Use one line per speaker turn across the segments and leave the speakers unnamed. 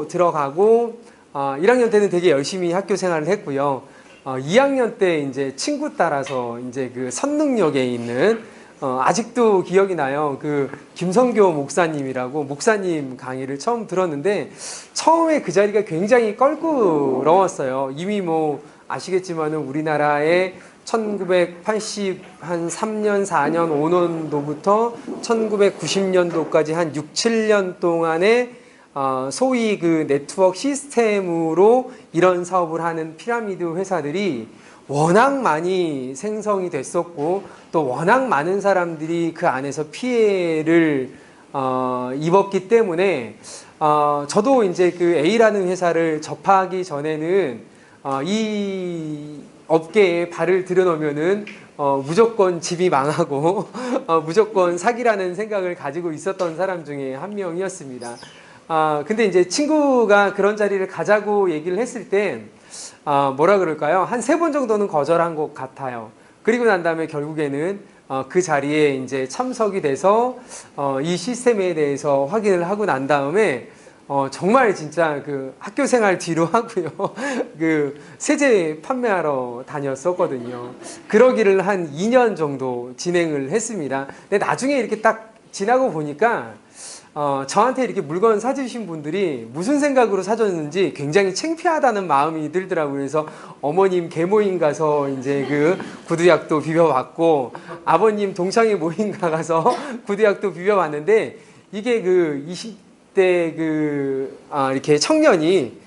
들어가고 1학년 때는 되게 열심히 학교 생활을 했고요. 2학년 때 이제 친구 따라서 이제 그 선릉역에 있는 아직도 기억이 나요. 그 김성교 목사님이라고 목사님 강의를 처음 들었는데 처음에 그 자리가 굉장히 껄끄러웠어요. 이미 뭐 아시겠지만은 우리나라의 1983년, 4년, 5년도부터 1990년도까지 한 6, 7년 동안에 소위 그 네트워크 시스템으로 이런 사업을 하는 피라미드 회사들이 워낙 많이 생성이 됐었고 또 워낙 많은 사람들이 그 안에서 피해를 입었기 때문에 저도 이제 그 A라는 회사를 접하기 전에는 이 업계에 발을 들여놓으면은 무조건 집이 망하고 무조건 사기라는 생각을 가지고 있었던 사람 중에 한 명이었습니다. 근데 이제 친구가 그런 자리를 가자고 얘기를 했을 때 뭐라 그럴까요? 한 3번 정도는 거절한 것 같아요. 그리고 난 다음에 결국에는 그 자리에 이제 참석이 돼서 이 시스템에 대해서 확인을 하고 난 다음에 정말 진짜 그 학교 생활 뒤로 하고요. 그 세제 판매하러 다녔었거든요. 그러기를 한 2년 정도 진행을 했습니다. 근데 나중에 이렇게 딱 지나고 보니까 저한테 이렇게 물건 사주신 분들이 무슨 생각으로 사줬는지 굉장히 창피하다는 마음이 들더라고요. 그래서 어머님 계모임 가서 이제 그 구두약도 비벼봤고 아버님 동창회 모임 가서 구두약도 비벼봤는데 이게 그 20대 이렇게 청년이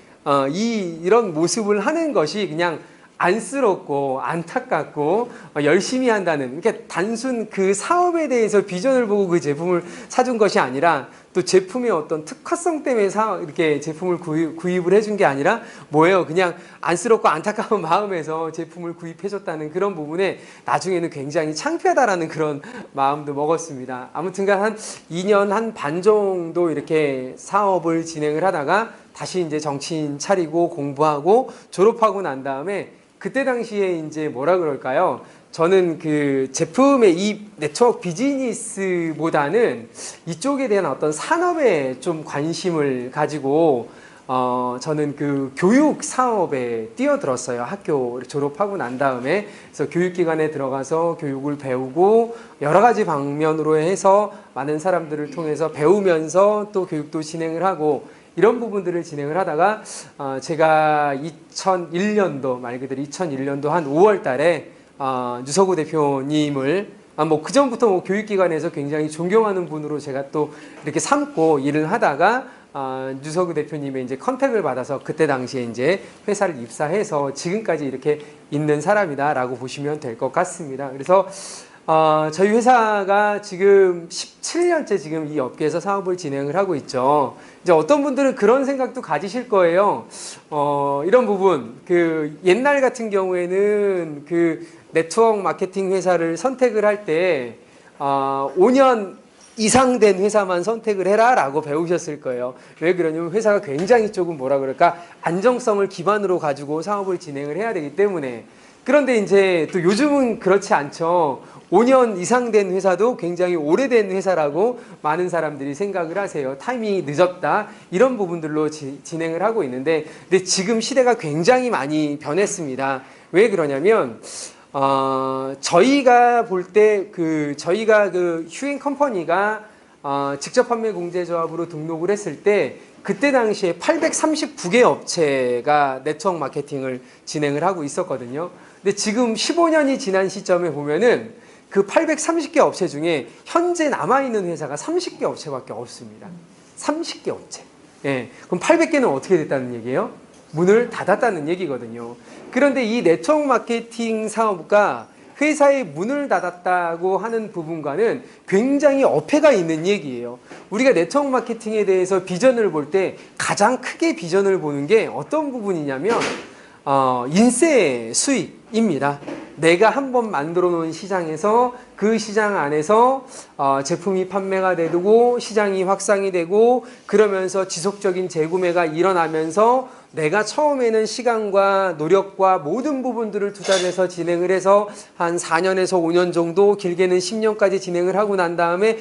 이런 모습을 하는 것이 그냥 안쓰럽고 안타깝고 열심히 한다는, 그러니까 단순 그 사업에 대해서 비전을 보고 그 제품을 사준 것이 아니라 또 제품의 어떤 특화성 때문에 이렇게 제품을 구입을 해준 게 아니라 뭐예요? 그냥 안쓰럽고 안타까운 마음에서 제품을 구입해줬다는 그런 부분에 나중에는 굉장히 창피하다라는 그런 마음도 먹었습니다. 아무튼간 한 2년 한 반 정도 이렇게 사업을 진행을 하다가 다시 이제 정신 차리고 공부하고 졸업하고 난 다음에 그때 당시에 이제 뭐라 그럴까요? 저는 그 제품의 이 네트워크 비즈니스보다는 이쪽에 대한 어떤 산업에 좀 관심을 가지고 저는 그 교육 사업에 뛰어들었어요. 학교 졸업하고 난 다음에. 그래서 교육기관에 들어가서 교육을 배우고 여러 가지 방면으로 해서 많은 사람들을 통해서 배우면서 또 교육도 진행을 하고 이런 부분들을 진행을 하다가 제가 2001년도 말 그대로 2001년도 한 5월 달에 유서구 대표님을 뭐 그전부터 뭐 교육기관에서 굉장히 존경하는 분으로 제가 또 이렇게 삼고 일을 하다가 유서구 대표님의 이제 컨택을 받아서 그때 당시에 이제 회사를 입사해서 지금까지 이렇게 있는 사람이다라고 보시면 될 것 같습니다. 그래서 저희 회사가 지금 17년째 지금 이 업계에서 사업을 진행을 하고 있죠. 이제 어떤 분들은 그런 생각도 가지실 거예요. 이런 부분, 그 옛날 같은 경우에는 그 네트워크 마케팅 회사를 선택을 할 때 5년 이상 된 회사만 선택을 해라 라고 배우셨을 거예요. 왜 그러냐면 회사가 굉장히 조금 뭐라 그럴까 안정성을 기반으로 가지고 사업을 진행을 해야 되기 때문에. 그런데 이제 또 요즘은 그렇지 않죠. 5년 이상 된 회사도 굉장히 오래된 회사라고 많은 사람들이 생각을 하세요. 타이밍이 늦었다 이런 부분들로 진행을 하고 있는데, 근데 지금 시대가 굉장히 많이 변했습니다. 왜 그러냐면 저희가 볼 때 저희가 그 휴행 컴퍼니가 직접 판매 공제조합으로 등록을 했을 때 그때 당시에 839개 업체가 네트워크 마케팅을 진행을 하고 있었거든요. 근데 지금 15년이 지난 시점에 보면은 그 830개 업체 중에 현재 남아있는 회사가 30개 업체밖에 없습니다. 30개 업체. 예. 그럼 800개는 어떻게 됐다는 얘기예요? 문을 닫았다는 얘기거든요. 그런데 이 네트워크 마케팅 사업가 회사의 문을 닫았다고 하는 부분과는 굉장히 어폐가 있는 얘기예요. 우리가 네트워크 마케팅에 대해서 비전을 볼 때 가장 크게 비전을 보는 게 어떤 부분이냐면 인세 수익, 입니다. 내가 한번 만들어 놓은 시장에서 그 시장 안에서 제품이 판매가 되고 시장이 확산이 되고 그러면서 지속적인 재구매가 일어나면서 내가 처음에는 시간과 노력과 모든 부분들을 투자해서 진행을 해서 한 4년에서 5년 정도 길게는 10년까지 진행을 하고 난 다음에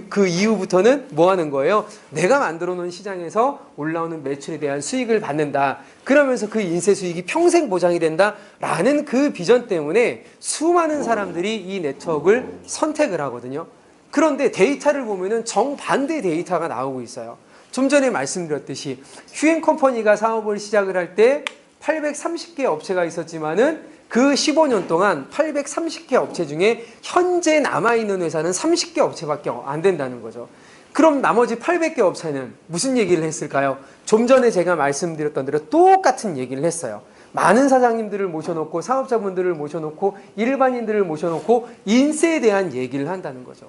그 이후부터는 뭐 하는 거예요? 내가 만들어 놓은 시장에서 올라오는 매출에 대한 수익을 받는다. 그러면서 그 인세 수익이 평생 보장이 된다라는 그 비전 때문에 수많은 사람들이 이 네트워크를 선택을 하거든요. 그런데 데이터를 보면은 정반대 데이터가 나오고 있어요. 좀 전에 말씀드렸듯이 휴앤컴퍼니가 사업을 시작을 할 때 830개 업체가 있었지만은 그 15년 동안 830개 업체 중에 현재 남아있는 회사는 30개 업체밖에 안 된다는 거죠. 그럼 나머지 800개 업체는 무슨 얘기를 했을까요? 좀 전에 제가 말씀드렸던 대로 똑같은 얘기를 했어요. 많은 사장님들을 모셔놓고 사업자분들을 모셔놓고 일반인들을 모셔놓고 인세에 대한 얘기를 한다는 거죠.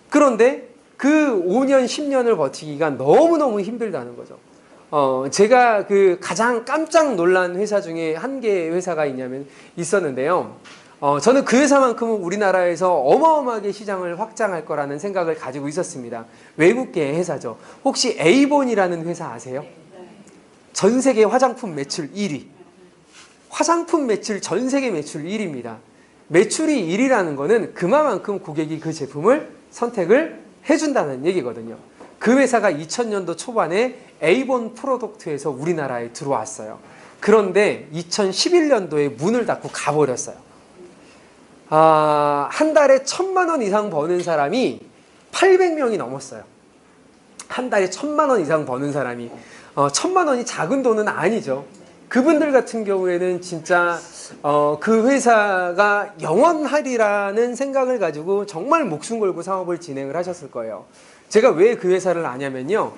그런데 그 5년, 10년을 버티기가 너무너무 힘들다는 거죠. 제가 그 가장 깜짝 놀란 회사 중에 한 개의 회사가 있었는데요. 저는 그 회사만큼은 우리나라에서 어마어마하게 시장을 확장할 거라는 생각을 가지고 있었습니다. 외국계의 회사죠. 혹시 에이본이라는 회사 아세요? 전 세계 화장품 매출 1위. 화장품 매출 전 세계 매출 1위입니다. 매출이 1위라는 거는 그만큼 고객이 그 제품을 선택을 해준다는 얘기거든요. 그 회사가 2000년도 초반에 에이본 프로덕트에서 우리나라에 들어왔어요. 그런데 2011년도에 문을 닫고 가버렸어요. 한 달에 1000만 원 이상 버는 사람이 800명이 넘었어요. 한 달에 1000만 원 이상 버는 사람이 1000만 원이 작은 돈은 아니죠. 그분들 같은 경우에는 진짜 그 회사가 영원하리라는 생각을 가지고 정말 목숨 걸고 사업을 진행을 하셨을 거예요. 제가 왜 그 회사를 아냐면요.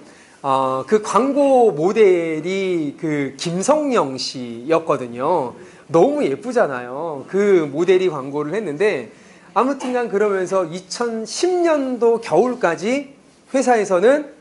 그 광고 모델이 그 김성령 씨였거든요. 너무 예쁘잖아요. 그 모델이 광고를 했는데 아무튼간 그러면서 2010년도 겨울까지 회사에서는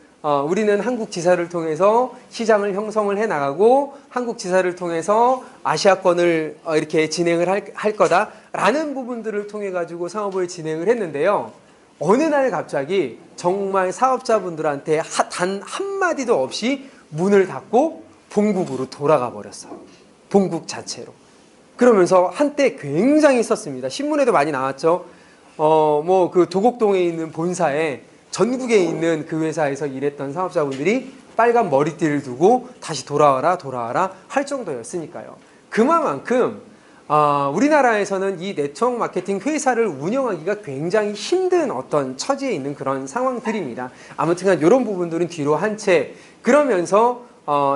우리는 한국 지사를 통해서 시장을 형성을 해 나가고 한국 지사를 통해서 아시아권을 이렇게 진행을 할 거다라는 부분들을 통해 가지고 사업을 진행을 했는데요. 어느 날 갑자기 정말 사업자분들한테 단 한마디도 없이 문을 닫고 본국으로 돌아가 버렸어요. 본국 자체로. 그러면서 한때 굉장히 썼습니다. 신문에도 많이 나왔죠. 뭐 그 도곡동에 있는 본사에 전국에 있는 그 회사에서 일했던 사업자분들이 빨간 머리띠를 두고 다시 돌아와라 할 정도였으니까요. 그만큼 우리나라에서는 이 네트워크 마케팅 회사를 운영하기가 굉장히 힘든 어떤 처지에 있는 그런 상황들입니다. 아무튼 이런 부분들은 뒤로 한 채 그러면서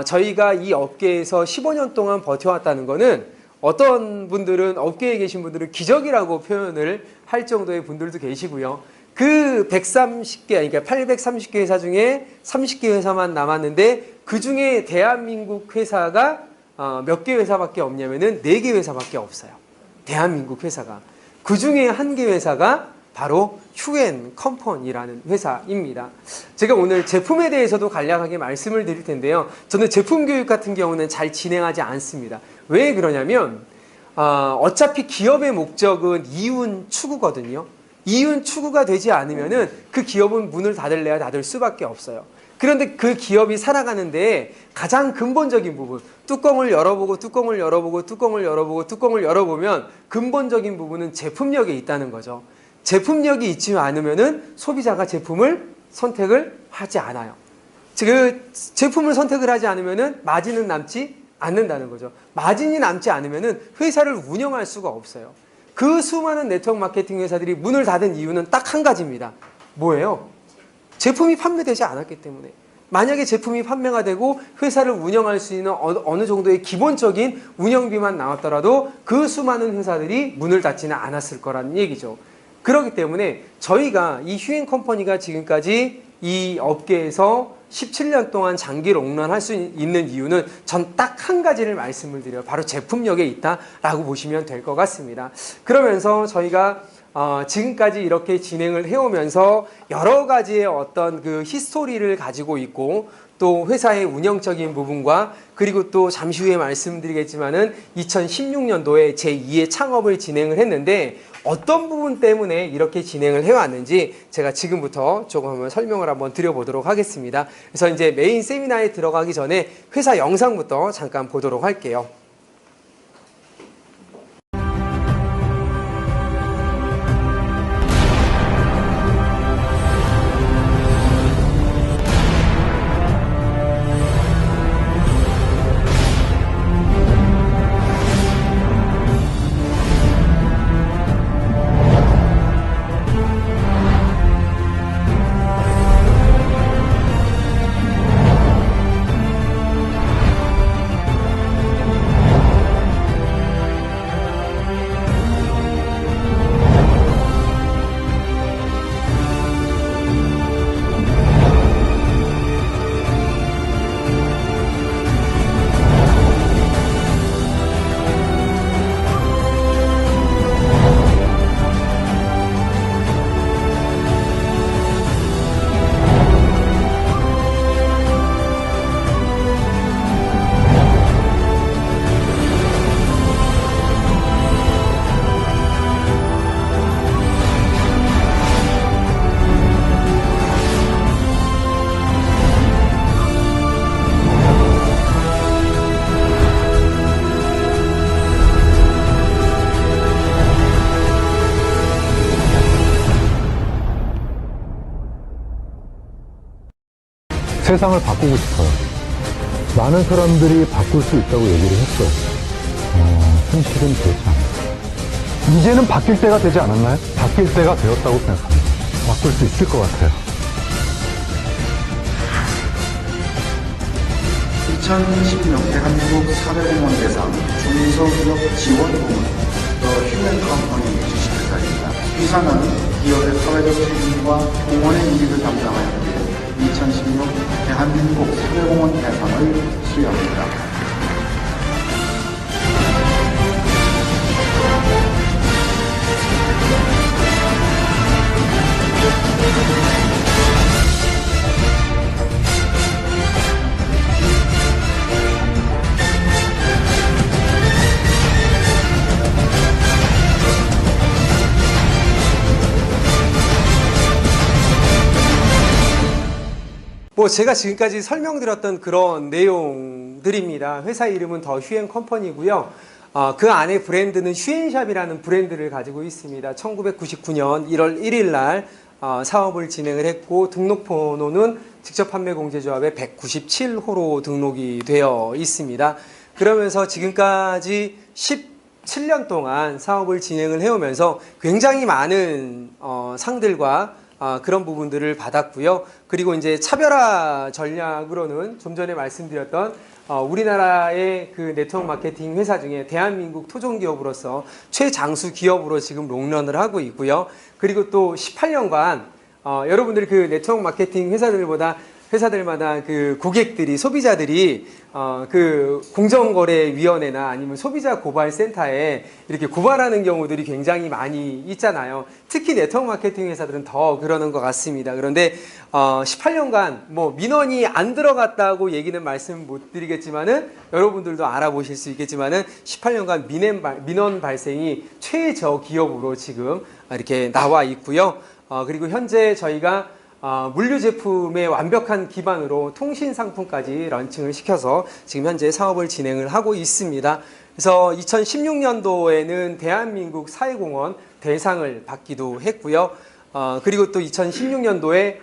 저희가 이 업계에서 15년 동안 버텨왔다는 거는 어떤 분들은 업계에 계신 분들은 기적이라고 표현을 할 정도의 분들도 계시고요. 그 130개, 그러니까 830개 회사 중에 30개 회사만 남았는데 그 중에 대한민국 회사가 몇 개 회사밖에 없냐면은 4개 회사밖에 없어요. 대한민국 회사가. 그 중에 한 개 회사가 바로 휴앤컴퍼니라는 회사입니다. 제가 오늘 제품에 대해서도 간략하게 말씀을 드릴 텐데요. 저는 제품 교육 같은 경우는 잘 진행하지 않습니다. 왜 그러냐면 어차피 기업의 목적은 이윤 추구거든요. 이윤 추구가 되지 않으면은 그 기업은 문을 닫을래야 닫을 수밖에 없어요. 그런데 그 기업이 살아가는데 가장 근본적인 부분, 뚜껑을 열어보고 뚜껑을 열어보고 뚜껑을 열어보고 뚜껑을 열어보면 근본적인 부분은 제품력에 있다는 거죠. 제품력이 있지 않으면은 소비자가 제품을 선택을 하지 않아요. 그 제품을 선택을 하지 않으면은 마진은 남지 않는다는 거죠. 마진이 남지 않으면은 회사를 운영할 수가 없어요. 그 수많은 네트워크 마케팅 회사들이 문을 닫은 이유는 딱 한 가지입니다. 뭐예요? 제품이 판매되지 않았기 때문에. 만약에 제품이 판매가 되고 회사를 운영할 수 있는 어느 정도의 기본적인 운영비만 나왔더라도 그 수많은 회사들이 문을 닫지는 않았을 거라는 얘기죠. 그렇기 때문에 저희가 이 휴앤컴퍼니가 지금까지 이 업계에서 17년 동안 장기 롱런할 수 있는 이유는 전 딱 한 가지를 말씀을 드려요. 바로 제품력에 있다라고 보시면 될 것 같습니다. 그러면서 저희가 지금까지 이렇게 진행을 해오면서 여러 가지의 어떤 그 히스토리를 가지고 있고 또 회사의 운영적인 부분과 그리고 또 잠시 후에 말씀드리겠지만은 2016년도에 제2의 창업을 진행을 했는데 어떤 부분 때문에 이렇게 진행을 해왔는지 제가 지금부터 조금 한번 설명을 한번 드려보도록 하겠습니다. 그래서 이제 메인 세미나에 들어가기 전에 회사 영상부터 잠깐 보도록 할게요.
세상을 바꾸고 싶어요. 많은 사람들이 바꿀 수 있다고 얘기를 했어요. 현실은 그렇지 않아요. 이제는 바뀔 때가 되지 않았나요? 바뀔 때가 되었다고 생각합니다. 바꿀 수 있을 것 같아요.
2016 대한민국 사회공헌 대상 중소기업 지원 부문 더 휴먼 컴퍼니 주식회사입니다. 이 상은 기업의 사회적 책임과 공헌의 이익을 담당하였기에 2016 대한민국 사회공헌 대상을 수여합니다.
뭐 제가 지금까지 설명드렸던 그런 내용들입니다. 회사 이름은 더 휴앤컴퍼니고요. 그 안에 브랜드는 휴앤샵이라는 브랜드를 가지고 있습니다. 1999년 1월 1일 날 사업을 진행을 했고 등록번호는 직접판매공제조합에 197호로 등록이 되어 있습니다. 그러면서 지금까지 17년 동안 사업을 진행을 해오면서 굉장히 많은 상들과 그런 부분들을 받았고요. 그리고 이제 차별화 전략으로는 좀 전에 말씀드렸던 우리나라의 그 네트워크 마케팅 회사 중에 대한민국 토종기업으로서 최장수 기업으로 지금 롱런을 하고 있고요. 그리고 또 18년간 여러분들 그 네트워크 마케팅 회사들마다 그 고객들이 소비자들이 그 공정거래위원회나 아니면 소비자 고발센터에 이렇게 고발하는 경우들이 굉장히 많이 있잖아요. 특히 네트워크 마케팅 회사들은 더 그러는 것 같습니다. 그런데 18년간 뭐 민원이 안 들어갔다고 얘기는 말씀 못 드리겠지만은 여러분들도 알아보실 수 있겠지만은 18년간 민원 발생이 최저 기업으로 지금 이렇게 나와 있고요. 그리고 현재 저희가 물류 제품의 완벽한 기반으로 통신 상품까지 런칭을 시켜서 지금 현재 사업을 진행을 하고 있습니다. 그래서 2016년도에는 대한민국 사회공헌 대상을 받기도 했고요. 그리고 또 2016년도에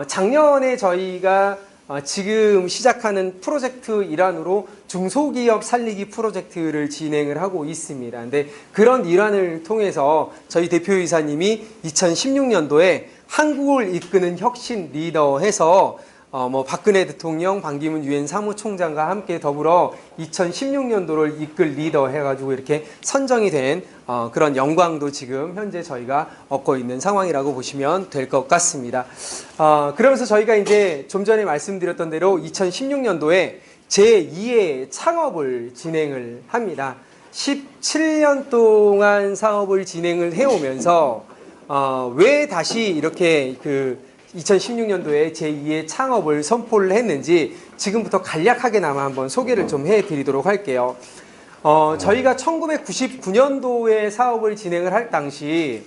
작년에 저희가 지금 시작하는 프로젝트 일환으로 중소기업 살리기 프로젝트를 진행을 하고 있습니다. 근데 그런 일환을 통해서 저희 대표이사님이 2016년도에 한국을 이끄는 혁신 리더 해서 박근혜 대통령, 반기문 유엔 사무총장과 함께 더불어 2016년도를 이끌 리더 해가지고 이렇게 선정이 된 그런 영광도 지금 현재 저희가 얻고 있는 상황이라고 보시면 될 것 같습니다. 그러면서 저희가 이제 좀 전에 말씀드렸던 대로 2016년도에 제2의 창업을 진행을 합니다. 17년 동안 사업을 진행을 해오면서 왜 다시 이렇게 2016년도에 제2의 창업을 선포를 했는지 지금부터 간략하게나마 한번 소개를 좀 해드리도록 할게요. 저희가 1999년도에 사업을 진행을 할 당시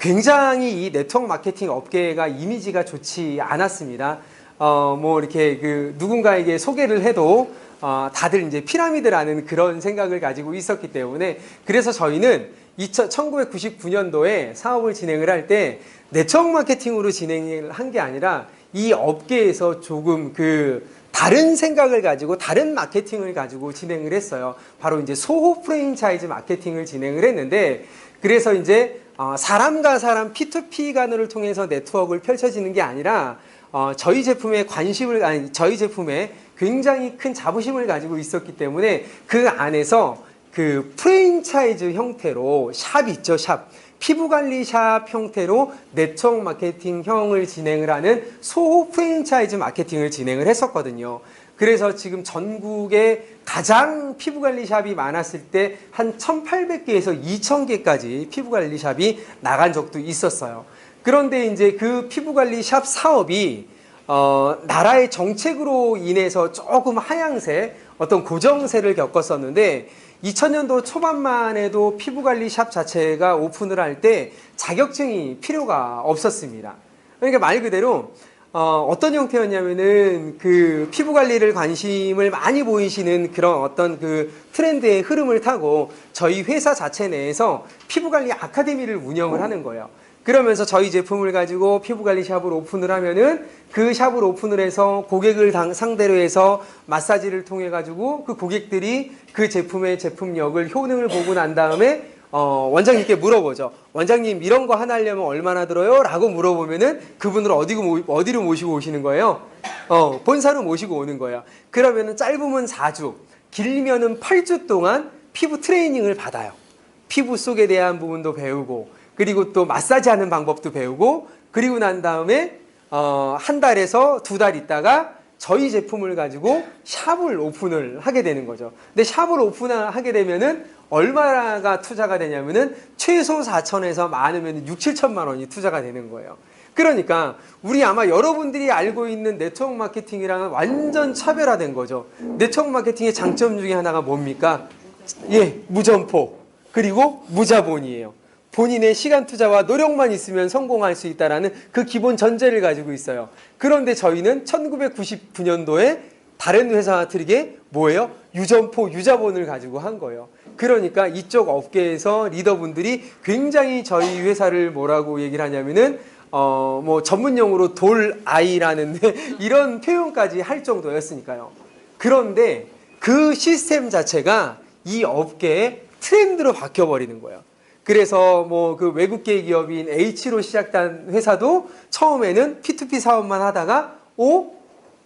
굉장히 이 네트워크 마케팅 업계가 이미지가 좋지 않았습니다. 뭐 이렇게 그 누군가에게 소개를 해도 다들 이제 피라미드라는 그런 생각을 가지고 있었기 때문에 그래서 저희는 1999년도에 사업을 진행을 할 때 네트워크 마케팅으로 진행을 한 게 아니라 이 업계에서 조금 그 다른 생각을 가지고 다른 마케팅을 가지고 진행을 했어요. 바로 이제 소호 프랜차이즈 마케팅을 진행을 했는데 그래서 이제 사람과 사람 P2P 간을 통해서 네트워크를 펼쳐지는 게 아니라 저희 제품에 저희 제품에 굉장히 큰 자부심을 가지고 있었기 때문에 그 안에서 그 프랜차이즈 형태로 샵 있죠, 샵. 피부관리 샵 형태로 네트워크 마케팅형을 진행을 하는 소호 프랜차이즈 마케팅을 진행을 했었거든요. 그래서 지금 전국에 가장 피부관리 샵이 많았을 때 한 1,800개에서 2,000개까지 피부관리 샵이 나간 적도 있었어요. 그런데 이제 그 피부관리 샵 사업이 나라의 정책으로 인해서 조금 하향세, 어떤 고정세를 겪었었는데 2000년도 초반만 해도 피부관리 샵 자체가 오픈을 할 때 자격증이 필요가 없었습니다. 그러니까 말 그대로 어떤 형태였냐면은 그 피부관리를 관심을 많이 보이시는 그런 어떤 그 트렌드의 흐름을 타고 저희 회사 자체 내에서 피부관리 아카데미를 운영을 하는 거예요. 그러면서 저희 제품을 가지고 피부관리 샵을 오픈을 하면은 그 샵을 오픈을 해서 고객을 상대로 해서 마사지를 통해 가지고 그 고객들이 그 제품의 제품력을 효능을 보고 난 다음에 원장님께 물어보죠. 원장님 이런 거 하나 하려면 얼마나 들어요? 라고 물어보면은 그분을 어디로 모시고 오시는 거예요? 본사로 모시고 오는 거예요. 그러면은 짧으면 4주, 길면은 8주 동안 피부 트레이닝을 받아요. 피부 속에 대한 부분도 배우고 그리고 또 마사지 하는 방법도 배우고 그리고 난 다음에 한 달에서 2달 있다가 저희 제품을 가지고 샵을 오픈을 하게 되는 거죠. 근데 샵을 오픈하게 되면은 얼마가 투자가 되냐면은 최소 4천에서 많으면 6, 7천만 원이 투자가 되는 거예요. 그러니까 우리 아마 여러분들이 알고 있는 네트워크 마케팅이랑은 완전 차별화된 거죠. 네트워크 마케팅의 장점 중에 하나가 뭡니까? 예, 무점포 그리고 무자본이에요. 본인의 시간 투자와 노력만 있으면 성공할 수 있다는 그 기본 전제를 가지고 있어요. 그런데 저희는 1999년도에 다른 회사와 틀리게 뭐예요? 유점포, 유자본을 가지고 한 거예요. 그러니까 이쪽 업계에서 리더분들이 굉장히 저희 회사를 뭐라고 얘기를 하냐면은 뭐 전문용어로 돌아이라는 이런 표현까지 할 정도였으니까요. 그런데 그 시스템 자체가 이 업계의 트렌드로 바뀌어버리는 거예요. 그래서 뭐 그 외국계 기업인 H로 시작된 회사도 처음에는 P2P 사업만 하다가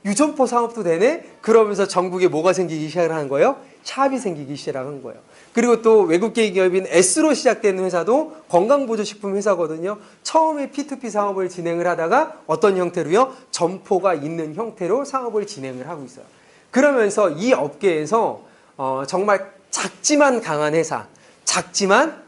유점포 사업도 되네? 그러면서 전국에 뭐가 생기기 시작을 하는 거예요? 샵이 생기기 시작한 거예요. 그리고 또 외국계 기업인 S로 시작된 회사도 건강보조식품 회사거든요. 처음에 P2P 사업을 진행을 하다가 어떤 형태로요? 점포가 있는 형태로 사업을 진행을 하고 있어요. 그러면서 이 업계에서 정말 작지만 강한 회사, 작지만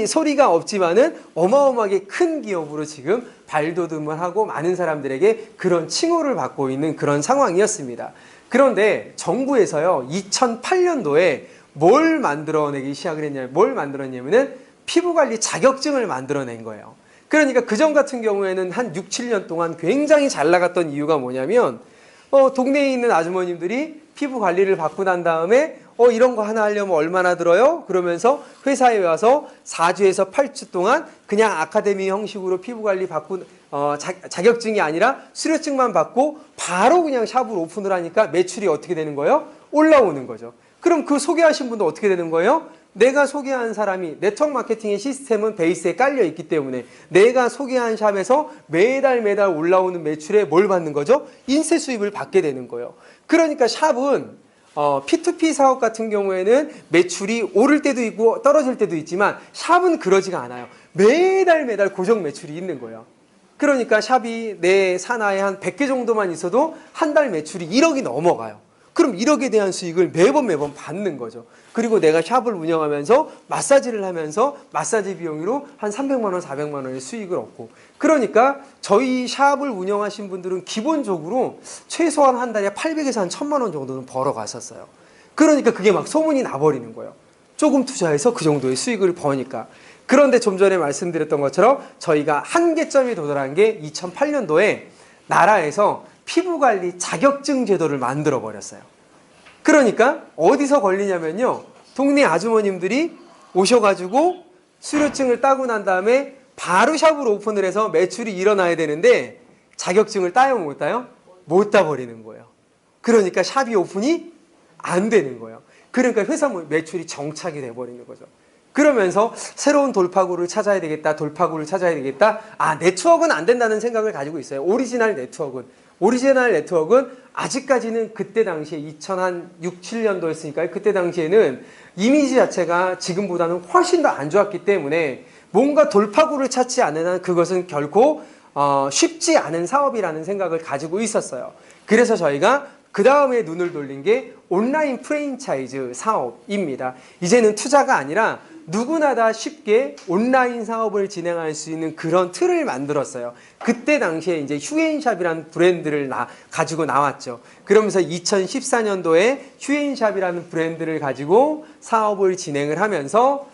소리가 없지만은 어마어마하게 큰 기업으로 지금 발돋움을 하고 많은 사람들에게 그런 칭호를 받고 있는 그런 상황이었습니다. 그런데 정부에서요, 2008년도에 뭘 만들었냐면은 피부관리 자격증을 만들어낸 거예요. 그러니까 그전 같은 경우에는 한 6, 7년 동안 굉장히 잘 나갔던 이유가 뭐냐면 동네에 있는 아주머님들이 피부 관리를 받고 난 다음에 이런 거 하나 하려면 얼마나 들어요? 그러면서 회사에 와서 4주에서 8주 동안 그냥 아카데미 형식으로 피부관리 받고 자격증이 아니라 수료증만 받고 바로 그냥 샵을 오픈을 하니까 매출이 어떻게 되는 거예요? 올라오는 거죠. 그럼 그 소개하신 분도 어떻게 되는 거예요? 내가 소개한 사람이 네트워크 마케팅의 시스템은 베이스에 깔려 있기 때문에 내가 소개한 샵에서 매달 올라오는 매출에 뭘 받는 거죠? 인세 수입을 받게 되는 거예요. 그러니까 샵은 P2P 사업 같은 경우에는 매출이 오를 때도 있고 떨어질 때도 있지만 샵은 그러지가 않아요. 매달 고정 매출이 있는 거예요. 그러니까 샵이 내 산하에 한 100개 정도만 있어도 한 달 매출이 1억이 넘어가요. 그럼 1억에 대한 수익을 매번 받는 거죠. 그리고 내가 샵을 운영하면서 마사지를 하면서 마사지 비용으로 한 300만 원, 400만 원의 수익을 얻고, 그러니까 저희 샵을 운영하신 분들은 기본적으로 최소한 한 달에 800에서 한 1000만 원 정도는 벌어 갔었어요. 그러니까 그게 막 소문이 나버리는 거예요. 조금 투자해서 그 정도의 수익을 버니까. 그런데 좀 전에 말씀드렸던 것처럼 저희가 한계점에 도달한 게 2008년도에 나라에서 피부관리 자격증 제도를 만들어 버렸어요. 그러니까 어디서 걸리냐면요, 동네 아주머님들이 오셔가지고 수료증을 따고 난 다음에 바로 샵을 오픈을 해서 매출이 일어나야 되는데 자격증을 따요, 못 따요? 못 따버리는 거예요. 그러니까 샵이 오픈이 안 되는 거예요. 그러니까 회사 매출이 정착이 돼버리는 거죠. 그러면서 새로운 돌파구를 찾아야 되겠다, 돌파구를 찾아야 되겠다. 아, 네트워크는 안 된다는 생각을 가지고 있어요. 오리지널 네트워크는 아직까지는 그때 당시에 2006, 7년도였으니까요. 그때 당시에는 이미지 자체가 지금보다는 훨씬 더 안 좋았기 때문에 뭔가 돌파구를 찾지 않는 한 그것은 결코 쉽지 않은 사업이라는 생각을 가지고 있었어요. 그래서 저희가 그 다음에 눈을 돌린 게 온라인 프랜차이즈 사업입니다. 이제는 투자가 아니라 누구나 다 쉽게 온라인 사업을 진행할 수 있는 그런 틀을 만들었어요. 그때 당시에 이제 휴앤샵이라는 브랜드를 가지고 나왔죠. 그러면서 2014년도에 휴앤샵이라는 브랜드를 가지고 사업을 진행을 하면서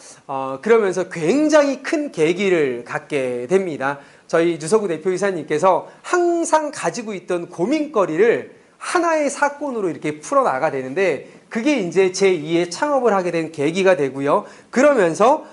그러면서 굉장히 큰 계기를 갖게 됩니다. 저희 유서구 대표이사님께서 항상 가지고 있던 고민거리를 하나의 사건으로 이렇게 풀어나가 되는데, 그게 이제 제2의 창업을 하게 된 계기가 되고요. 그러면서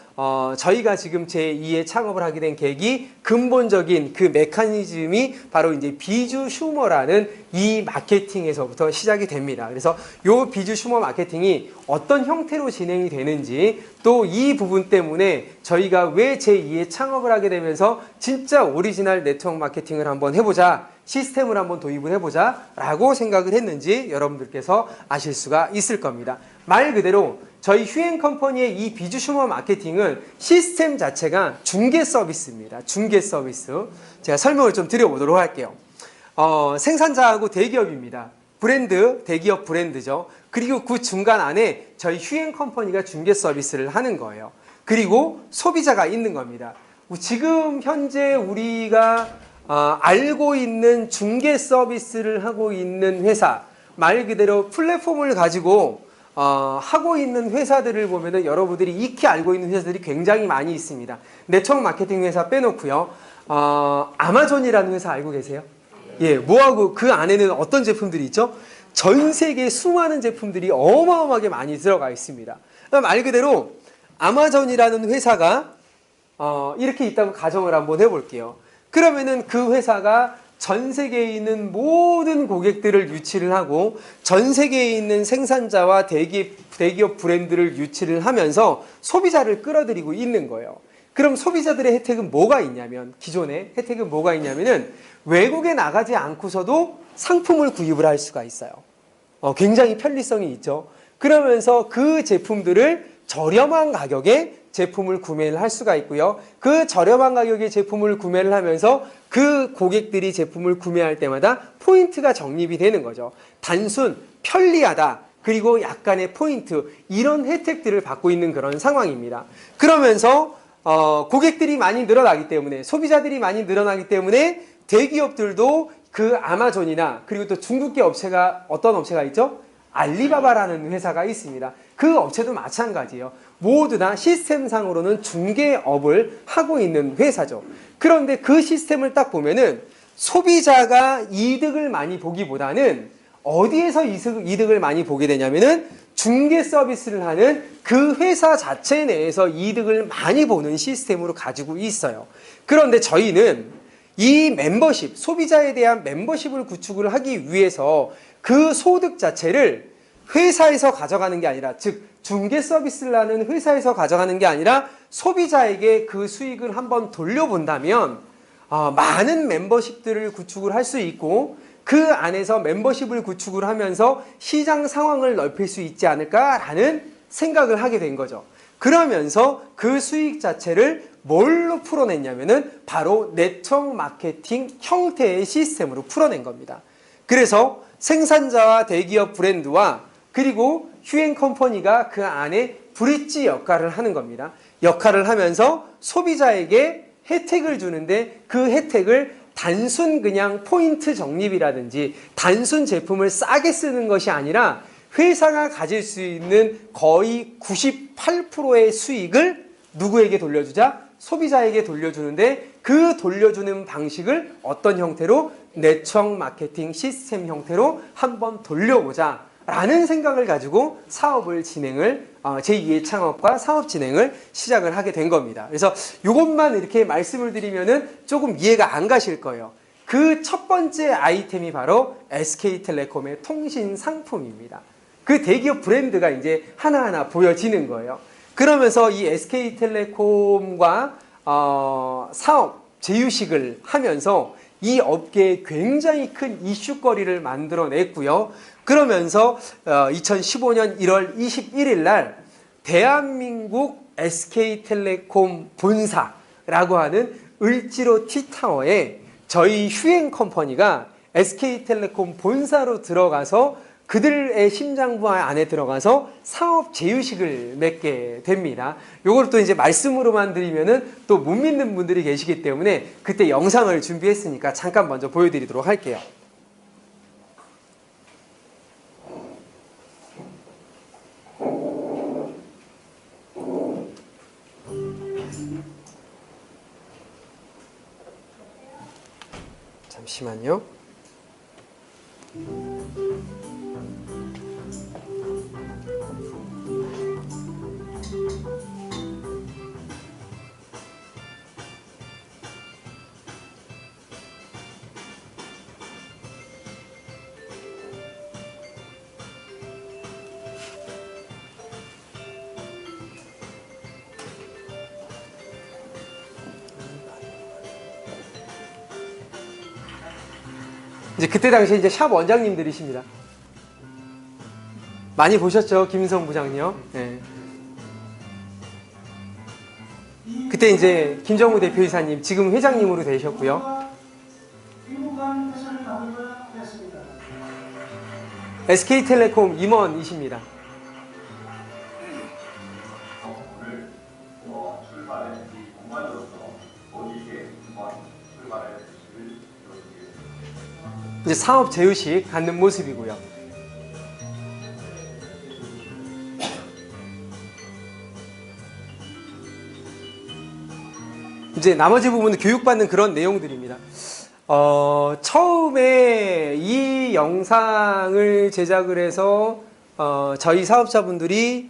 저희가 지금 제2의 창업을 하게 된 계기, 근본적인 그 메커니즘이 바로 이제 비주 슈머라는 이 마케팅에서부터 시작이 됩니다. 그래서 요 비주 슈머 마케팅이 어떤 형태로 진행이 되는지, 또 이 부분 때문에 저희가 왜 제2의 창업을 하게 되면서 진짜 오리지널 네트워크 마케팅을 한번 해보자, 시스템을 한번 도입을 해보자 라고 생각을 했는지 여러분들께서 아실 수가 있을 겁니다. 말 그대로 저희 휴앤컴퍼니의 이 비주 슈머 마케팅은 시스템 자체가 중개 서비스입니다. 중개 서비스. 제가 설명을 좀 드려보도록 할게요. 생산자하고 대기업입니다. 브랜드, 대기업 브랜드죠. 그리고 그 중간 안에 저희 휴앤컴퍼니가 중개 서비스를 하는 거예요. 그리고 소비자가 있는 겁니다. 지금 현재 우리가 알고 있는 중개 서비스를 하고 있는 회사, 말 그대로 플랫폼을 가지고 하고 있는 회사들을 보면은 여러분들이 익히 알고 있는 회사들이 굉장히 많이 있습니다. 네트워크 마케팅 회사 빼놓고요. 아마존이라는 회사 알고 계세요? 예, 뭐하고 그 안에는 어떤 제품들이 있죠? 전 세계 수많은 제품들이 어마어마하게 많이 들어가 있습니다. 말 그대로 아마존이라는 회사가 이렇게 있다고 가정을 한번 해볼게요. 그러면은 그 회사가 전 세계에 있는 모든 고객들을 유치를 하고 전 세계에 있는 생산자와 대기업 브랜드를 유치를 하면서 소비자를 끌어들이고 있는 거예요. 그럼 소비자들의 혜택은 뭐가 있냐면, 기존의 혜택은 뭐가 있냐면은 외국에 나가지 않고서도 상품을 구입을 할 수가 있어요. 굉장히 편리성이 있죠. 그러면서 그 제품들을 저렴한 가격에 제품을 구매를 할 수가 있고요. 그 저렴한 가격의 제품을 구매를 하면서 그 고객들이 제품을 구매할 때마다 포인트가 적립이 되는 거죠. 단순, 편리하다, 그리고 약간의 포인트, 이런 혜택들을 받고 있는 그런 상황입니다. 그러면서 고객들이 많이 늘어나기 때문에, 소비자들이 많이 늘어나기 때문에 대기업들도 그 아마존이나, 그리고 또 중국계 업체가, 어떤 업체가 있죠? 알리바바라는 회사가 있습니다. 그 업체도 마찬가지예요. 모두 다 시스템상으로는 중개업을 하고 있는 회사죠. 그런데 그 시스템을 딱 보면은 소비자가 이득을 많이 보기보다는 어디에서 이득을 많이 보게 되냐면은 중개 서비스를 하는 그 회사 자체 내에서 이득을 많이 보는 시스템으로 가지고 있어요. 그런데 저희는 이 멤버십, 소비자에 대한 멤버십을 구축을 하기 위해서 그 소득 자체를 회사에서 가져가는 게 아니라, 즉 중개 서비스를 하는 회사에서 가져가는 게 아니라 소비자에게 그 수익을 한번 돌려본다면 많은 멤버십들을 구축을 할 수 있고, 그 안에서 멤버십을 구축을 하면서 시장 상황을 넓힐 수 있지 않을까라는 생각을 하게 된 거죠. 그러면서 그 수익 자체를 뭘로 풀어냈냐면은 바로 네트워크 마케팅 형태의 시스템으로 풀어낸 겁니다. 그래서 생산자와 대기업 브랜드와 그리고 휴행 컴퍼니가 그 안에 브릿지 역할을 하는 겁니다. 역할을 하면서 소비자에게 혜택을 주는데 그 혜택을 단순 그냥 포인트 적립이라든지 단순 제품을 싸게 쓰는 것이 아니라 회사가 가질 수 있는 거의 98%의 수익을 누구에게 돌려주자? 소비자에게 돌려주는데 그 돌려주는 방식을 어떤 형태로? 네트워크 마케팅 시스템 형태로 한번 돌려보자 라는 생각을 가지고 사업을 진행을 제2의 창업과 사업 진행을 시작을 하게 된 겁니다. 그래서 이것만 이렇게 말씀을 드리면은 조금 이해가 안 가실 거예요. 그 첫 번째 아이템이 바로 SK텔레콤의 통신 상품입니다. 그 대기업 브랜드가 이제 하나하나 보여지는 거예요. 그러면서 이 SK텔레콤과 사업 제휴식을 하면서 이 업계에 굉장히 큰 이슈거리를 만들어냈고요. 그러면서 2015년 1월 21일 날 대한민국 SK텔레콤 본사라고 하는 을지로 T타워에 저희 휴행 컴퍼니가 SK텔레콤 본사로 들어가서 그들의 심장부 안에 들어가서 사업 제휴식을 맺게 됩니다. 요걸 또 이제 말씀으로만 드리면은 또 못 믿는 분들이 계시기 때문에 그때 영상을 준비했으니까 잠깐 먼저 보여드리도록 할게요. 잠시만요. 이제 그때 당시에 이제 샵 원장님들이십니다. 많이 보셨죠? 김성 부장님. 네. 그때 이제 김정우 대표이사님, 지금 회장님으로 되셨고요. SK텔레콤 임원이십니다. 이제 사업 제휴식 갖는 모습이고요. 이제 나머지 부분은 교육받는 그런 내용들입니다. 처음에 이 영상을 제작을 해서 저희 사업자분들이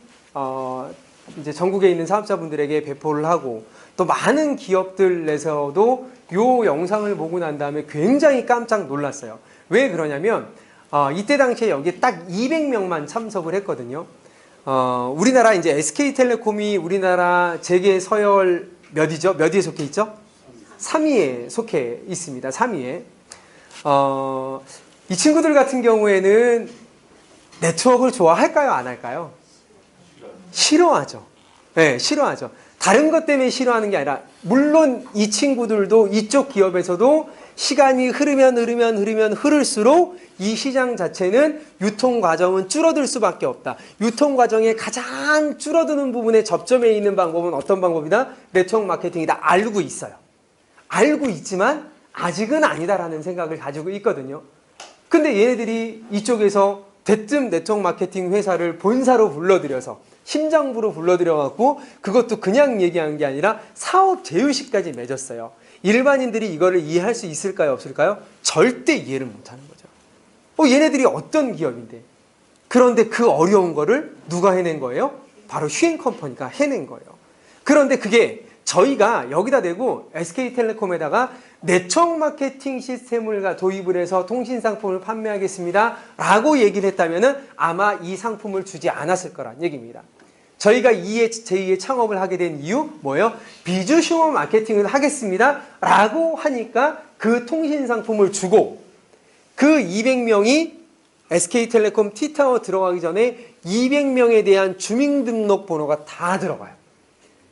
이제 전국에 있는 사업자분들에게 배포를 하고 또 많은 기업들에서도 이 영상을 보고 난 다음에 굉장히 깜짝 놀랐어요. 왜 그러냐면 이때 당시에 여기에 딱 200명만 참석을 했거든요. 우리나라 이제 SK텔레콤이 우리나라 재계 서열 몇이죠? 몇 위에 속해 있죠? 3위에 속해 있습니다. 3위에. 이 친구들 같은 경우에는 네트워크를 좋아할까요? 안 할까요? 싫어하죠. 네, 싫어하죠. 다른 것 때문에 싫어하는 게 아니라 물론 이 친구들도 이쪽 기업에서도 시간이 흐를수록 이 시장 자체는 유통 과정은 줄어들 수밖에 없다. 유통 과정의 가장 줄어드는 부분에 접점에 있는 방법은 어떤 방법이다? 네트워크 마케팅이다. 알고 있어요. 알고 있지만 아직은 아니다라는 생각을 가지고 있거든요. 근데 얘네들이 이쪽에서 대뜸 네트워크 마케팅 회사를 본사로 불러들여서 심장부로 불러들여갖고 그것도 그냥 얘기한 게 아니라 사업 제휴식까지 맺었어요. 일반인들이 이거를 이해할 수 있을까요? 없을까요? 절대 이해를 못하는 거죠. 얘네들이 어떤 기업인데. 그런데 그 어려운 거를 누가 해낸 거예요? 바로 휴행 컴퍼니가 해낸 거예요. 그런데 그게 저희가 여기다 대고 SK텔레콤에다가 네트워크 마케팅 시스템을 도입을 해서 통신 상품을 판매하겠습니다 라고 얘기를 했다면 아마 이 상품을 주지 않았을 거란 얘기입니다. 저희가 제2의 창업을 하게 된 이유 뭐예요? 비주슈머 마케팅을 하겠습니다 라고 하니까 그 통신 상품을 주고 그 200명이 SK텔레콤 T타워 들어가기 전에 200명에 대한 주민등록번호가 다 들어가요.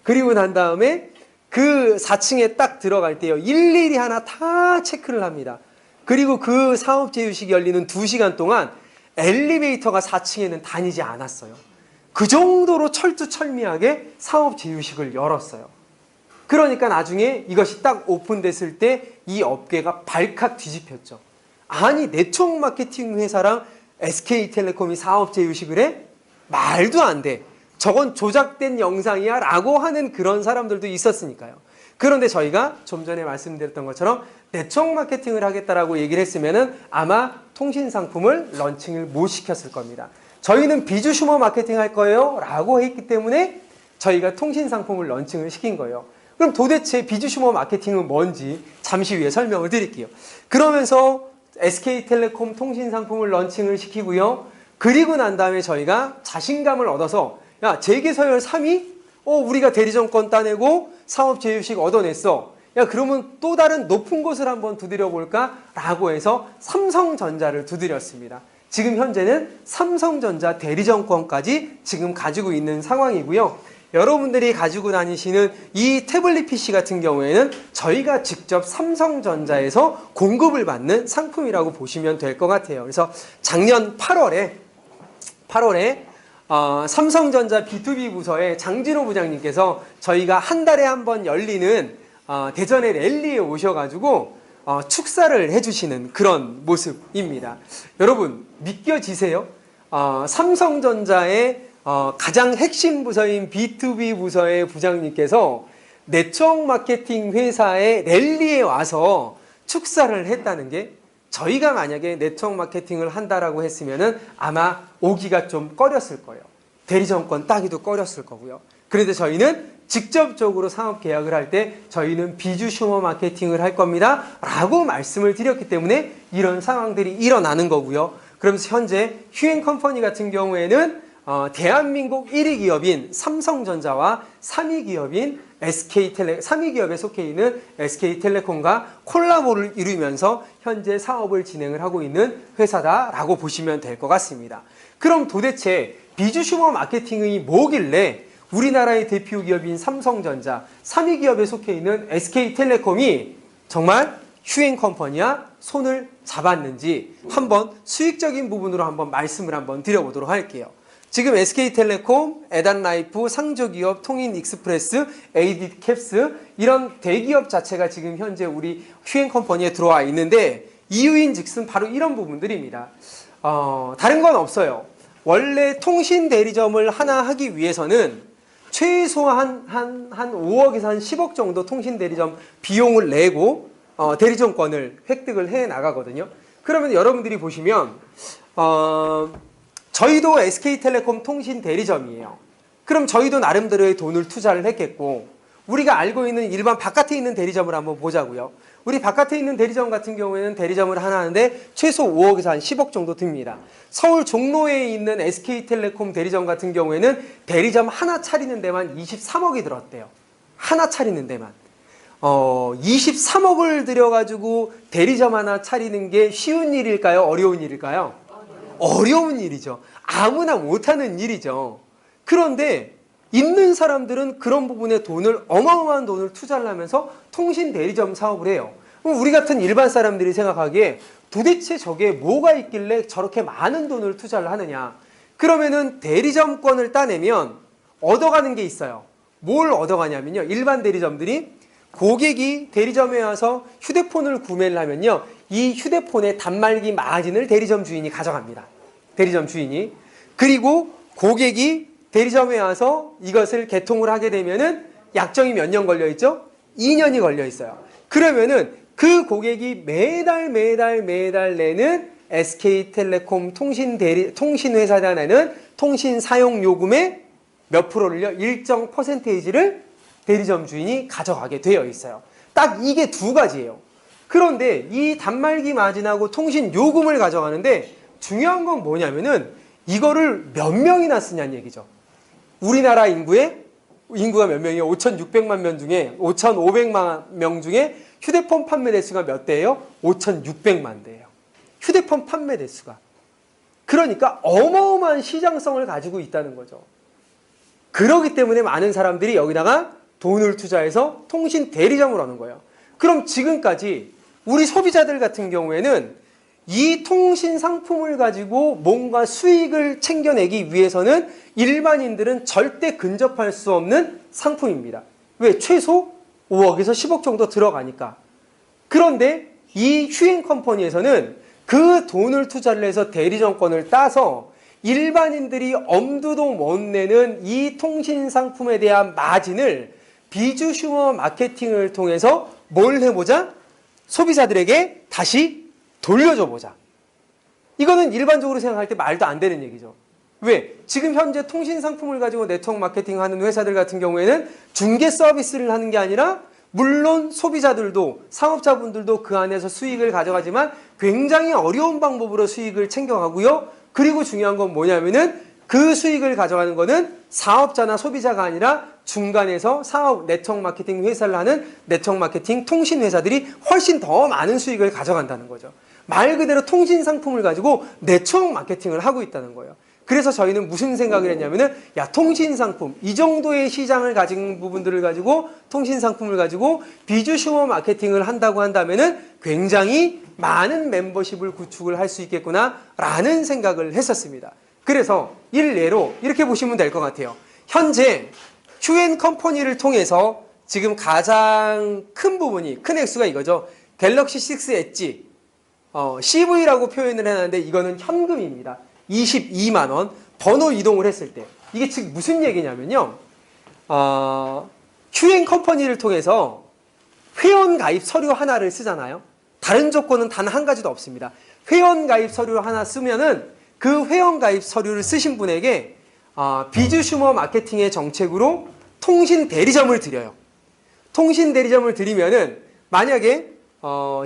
그리고 난 다음에 그 4층에 딱 들어갈 때요 일일이 하나 다 체크를 합니다. 그리고 그 사업 제휴식이 열리는 2시간 동안 엘리베이터가 4층에는 다니지 않았어요. 그 정도로 철두철미하게 사업 제휴식을 열었어요. 그러니까 나중에 이것이 딱 오픈됐을 때 이 업계가 발칵 뒤집혔죠. 아니, 네트워크 마케팅 회사랑 SK텔레콤이 사업 제휴식을 해? 말도 안 돼. 저건 조작된 영상이야 라고 하는 그런 사람들도 있었으니까요. 그런데 저희가 좀 전에 말씀드렸던 것처럼 네트워크 마케팅을 하겠다라고 얘기를 했으면은 아마 통신 상품을 런칭을 못 시켰을 겁니다. 저희는 비주 슈머 마케팅 할 거예요 라고 했기 때문에 저희가 통신 상품을 런칭을 시킨 거예요. 그럼 도대체 비주 슈머 마케팅은 뭔지 잠시 후에 설명을 드릴게요. 그러면서 SK텔레콤 통신 상품을 런칭을 시키고요. 그리고 난 다음에 저희가 자신감을 얻어서 야, 재계서열 3위? 우리가 대리점권 따내고 사업 제휴식 얻어냈어. 야, 그러면 또 다른 높은 곳을 한번 두드려 볼까? 라고 해서 삼성전자를 두드렸습니다. 지금 현재는 삼성전자 대리점권까지 지금 가지고 있는 상황이고요. 여러분들이 가지고 다니시는 이 태블릿 PC 같은 경우에는 저희가 직접 삼성전자에서 공급을 받는 상품이라고 보시면 될 것 같아요. 그래서 작년 8월에 삼성전자 B2B 부서의 장진호 부장님께서 저희가 한 달에 한 번 열리는 대전의 랠리에 오셔가지고 축사를 해주시는 그런 모습입니다. 여러분 믿겨지세요? 삼성전자의 가장 핵심 부서인 B2B 부서의 부장님께서 네트워크 마케팅 회사의 랠리에 와서 축사를 했다는 게 저희가 만약에 네트워크 마케팅을 한다라고 했으면은 아마 오기가 좀 꺼렸을 거예요. 대리점권 따기도 꺼렸을 거고요. 그런데 저희는 직접적으로 사업 계약을 할 때 저희는 비주 슈머 마케팅을 할 겁니다 라고 말씀을 드렸기 때문에 이런 상황들이 일어나는 거고요. 그러면서 현재 휴행 컴퍼니 같은 경우에는 대한민국 1위 기업인 삼성전자와 3위 기업인 3위 기업에 속해 있는 SK텔레콤과 콜라보를 이루면서 현재 사업을 진행을 하고 있는 회사다라고 보시면 될 것 같습니다. 그럼 도대체 비주 슈머 마케팅이 뭐길래 우리나라의 대표 기업인 삼성전자, 3위 기업에 속해 있는 SK텔레콤이 정말 휴행 컴퍼니와 손을 잡았는지 한번 수익적인 부분으로 한번 말씀을 한번 드려보도록 할게요. 지금 SK텔레콤, 에단라이프, 상조기업, 통인익스프레스, AD캡스 이런 대기업 자체가 지금 현재 우리 휴행컴퍼니에 들어와 있는데 이유인즉슨 바로 이런 부분들입니다. 다른 건 없어요. 원래 통신 대리점을 하나 하기 위해서는 최소한 한 5억에서 한 10억 정도 통신 대리점 비용을 내고 대리점권을 획득을 해 나가거든요. 그러면 여러분들이 보시면 저희도 SK텔레콤 통신 대리점이에요. 그럼 저희도 나름대로의 돈을 투자를 했겠고 우리가 알고 있는 일반 바깥에 있는 대리점을 한번 보자고요. 우리 바깥에 있는 대리점 같은 경우에는 대리점을 하나 하는데 최소 5억에서 한 10억 정도 듭니다. 서울 종로에 있는 SK텔레콤 대리점 같은 경우에는 대리점 하나 차리는 데만 23억이 들었대요. 하나 차리는 데만. 23억을 들여가지고 대리점 하나 차리는 게 쉬운 일일까요? 어려운 일일까요? 어려운 일이죠. 아무나 못하는 일이죠. 그런데 있는 사람들은 그런 부분에 어마어마한 돈을 투자를 하면서 통신 대리점 사업을 해요. 그럼 우리 같은 일반 사람들이 생각하기에 도대체 저게 뭐가 있길래 저렇게 많은 돈을 투자를 하느냐. 그러면은 대리점권을 따내면 얻어가는 게 있어요. 뭘 얻어가냐면요. 일반 대리점들이 고객이 대리점에 와서 휴대폰을 구매를 하면요. 이 휴대폰의 단말기 마진을 대리점 주인이 가져갑니다. 대리점 주인이. 그리고 고객이 대리점에 와서 이것을 개통을 하게 되면은 약정이 몇 년 걸려 있죠? 2년이 걸려 있어요. 그러면은 그 고객이 매달 내는 SK텔레콤 통신회사가 내는 통신 사용 요금의 몇 프로를요? 일정 퍼센테이지를 대리점 주인이 가져가게 되어 있어요. 딱 이게 두 가지예요. 그런데 이 단말기 마진하고 통신 요금을 가져가는데 중요한 건 뭐냐면은 이거를 몇 명이나 쓰냐는 얘기죠. 우리나라 인구가 몇 명이에요? 5,600만 명 중에 5,500만 명 중에 휴대폰 판매 대수가 몇 대예요? 5,600만 대예요. 휴대폰 판매 대수가. 그러니까 어마어마한 시장성을 가지고 있다는 거죠. 그렇기 때문에 많은 사람들이 여기다가 돈을 투자해서 통신 대리점을 하는 거예요. 그럼 지금까지 우리 소비자들 같은 경우에는 이 통신 상품을 가지고 뭔가 수익을 챙겨내기 위해서는 일반인들은 절대 근접할 수 없는 상품입니다. 왜? 최소 5억에서 10억 정도 들어가니까. 그런데 이 휴행 컴퍼니에서는 그 돈을 투자를 해서 대리점권을 따서 일반인들이 엄두도 못 내는 이 통신 상품에 대한 마진을 비주 슈머 마케팅을 통해서 뭘 해보자? 소비자들에게 다시 돌려줘 보자. 이거는 일반적으로 생각할 때 말도 안 되는 얘기죠. 왜? 지금 현재 통신 상품을 가지고 네트워크 마케팅 하는 회사들 같은 경우에는 중개 서비스를 하는 게 아니라 물론 소비자들도 사업자분들도 그 안에서 수익을 가져가지만 굉장히 어려운 방법으로 수익을 챙겨가고요. 그리고 중요한 건 뭐냐면은 그 수익을 가져가는 거는 사업자나 소비자가 아니라 중간에서 사업 네트워크 마케팅 회사를 하는 네트워크 마케팅 통신 회사들이 훨씬 더 많은 수익을 가져간다는 거죠. 말 그대로 통신 상품을 가지고 네트워크 마케팅을 하고 있다는 거예요. 그래서 저희는 무슨 생각을 했냐면은 야, 통신 상품 이 정도의 시장을 가진 부분들을 가지고 통신 상품을 가지고 비주 슈머 마케팅을 한다고 한다면은 굉장히 많은 멤버십을 구축을 할 수 있겠구나라는 생각을 했었습니다. 그래서 일례로 이렇게 보시면 될 것 같아요. 현재 휴엔 컴퍼니를 통해서 지금 가장 큰 부분이 큰 액수가 이거죠. 갤럭시 6 엣지 CV라고 표현을 해놨는데 이거는 현금입니다. 22만 원 번호 이동을 했을 때 이게 즉 무슨 얘기냐면요. 휴행 컴퍼니를 통해서 회원 가입 서류 하나를 쓰잖아요. 다른 조건은 단 한 가지도 없습니다. 회원 가입 서류 하나 쓰면은 그 회원 가입 서류를 쓰신 분에게 비주 슈머 마케팅의 정책으로 통신 대리점을 드려요. 통신 대리점을 드리면은 만약에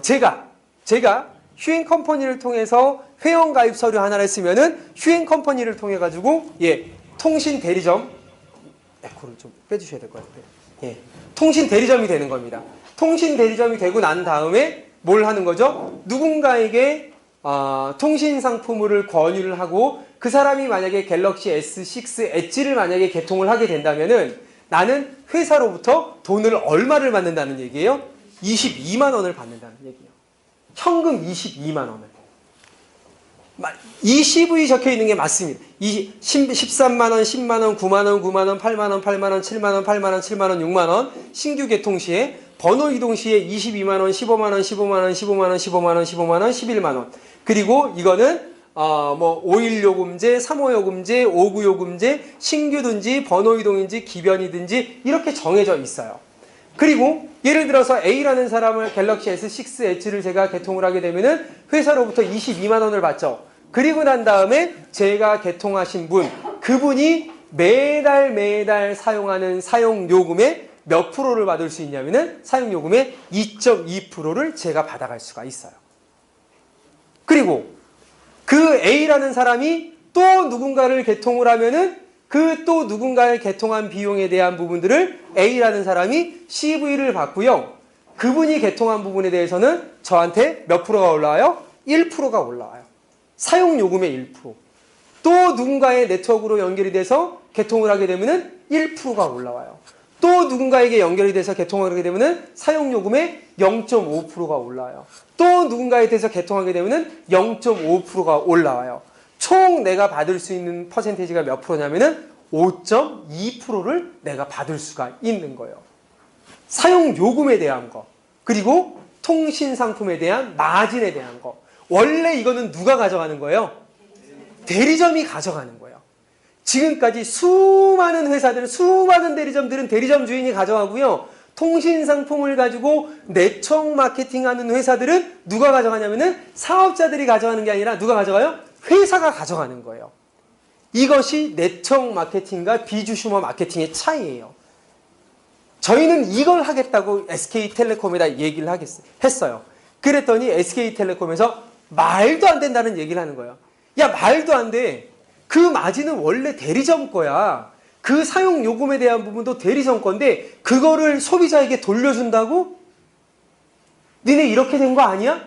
제가 휴행 컴퍼니를 통해서 회원 가입 서류 하나를 쓰면은 휴행 컴퍼니를 통해 가지고 통신 대리점 에코를 좀 빼주셔야 될 것 같아요. 통신 대리점이 되는 겁니다. 통신 대리점이 되고 난 다음에 뭘 하는 거죠? 누군가에게 통신 상품을 권유를 하고 그 사람이 만약에 갤럭시 S6 엣지를 만약에 개통을 하게 된다면은 나는 회사로부터 돈을 얼마를 받는다는 얘기예요? 22만 원을 받는다는 얘기예요. 현금 22만 원을. 이 CV 적혀 있는 게 맞습니다. 13만 원, 10만 원, 9만 원, 9만 원, 8만 원, 8만 원, 7만 원, 8만 원, 7만 원, 6만 원 신규 개통 시에 번호 이동 시에 22만 원, 15만 원, 15만 원, 15만 원, 15만 원, 15만 원, 11만 원. 그리고 이거는 5일 요금제, 3호 요금제, 5구 요금제, 신규든지 번호 이동인지 기변이든지 이렇게 정해져 있어요. 그리고 예를 들어서 A라는 사람을 갤럭시 S6 엣지를 제가 개통을 하게 되면은 회사로부터 22만 원을 받죠. 그리고 난 다음에 제가 개통하신 분, 그분이 매달 사용하는 사용 요금의 몇 프로를 받을 수 있냐면은 사용 요금의 2.2%를 제가 받아갈 수가 있어요. 그리고 그 A라는 사람이 또 누군가를 개통을 하면은 그 또 누군가를 개통한 비용에 대한 부분들을 A라는 사람이 CV를 받고요. 그분이 개통한 부분에 대해서는 저한테 몇 프로가 올라와요? 1%가 올라와요. 사용 요금의 1%. 또 누군가의 네트워크로 연결이 돼서 개통을 하게 되면은 1%가 올라와요. 또 누군가에게 연결이 돼서 개통을 하게 되면은 사용 요금의 0.5%가 올라와요. 또 누군가에 대해서 개통하게 되면은 0.5%가 올라와요. 총 내가 받을 수 있는 퍼센테이지가 몇 프로냐면은 5.2%를 내가 받을 수가 있는 거예요. 사용 요금에 대한 거, 그리고 통신 상품에 대한 마진에 대한 거. 원래 이거는 누가 가져가는 거예요? 대리점이 가져가는 거예요. 지금까지 수많은 회사들, 수많은 대리점들은 대리점 주인이 가져가고요. 통신 상품을 가지고 네트워크 마케팅하는 회사들은 누가 가져가냐면은 사업자들이 가져가는 게 아니라 누가 가져가요? 회사가 가져가는 거예요. 이것이 네트워크 마케팅과 비주슈머 마케팅의 차이예요. 저희는 이걸 하겠다고 SK텔레콤에다 얘기를 했어요. 그랬더니 SK텔레콤에서 말도 안 된다는 얘기를 하는 거예요. 야, 말도 안 돼. 그 마진은 원래 대리점 거야. 그 사용 요금에 대한 부분도 대리점 건데 그거를 소비자에게 돌려준다고? 니네 이렇게 된 거 아니야?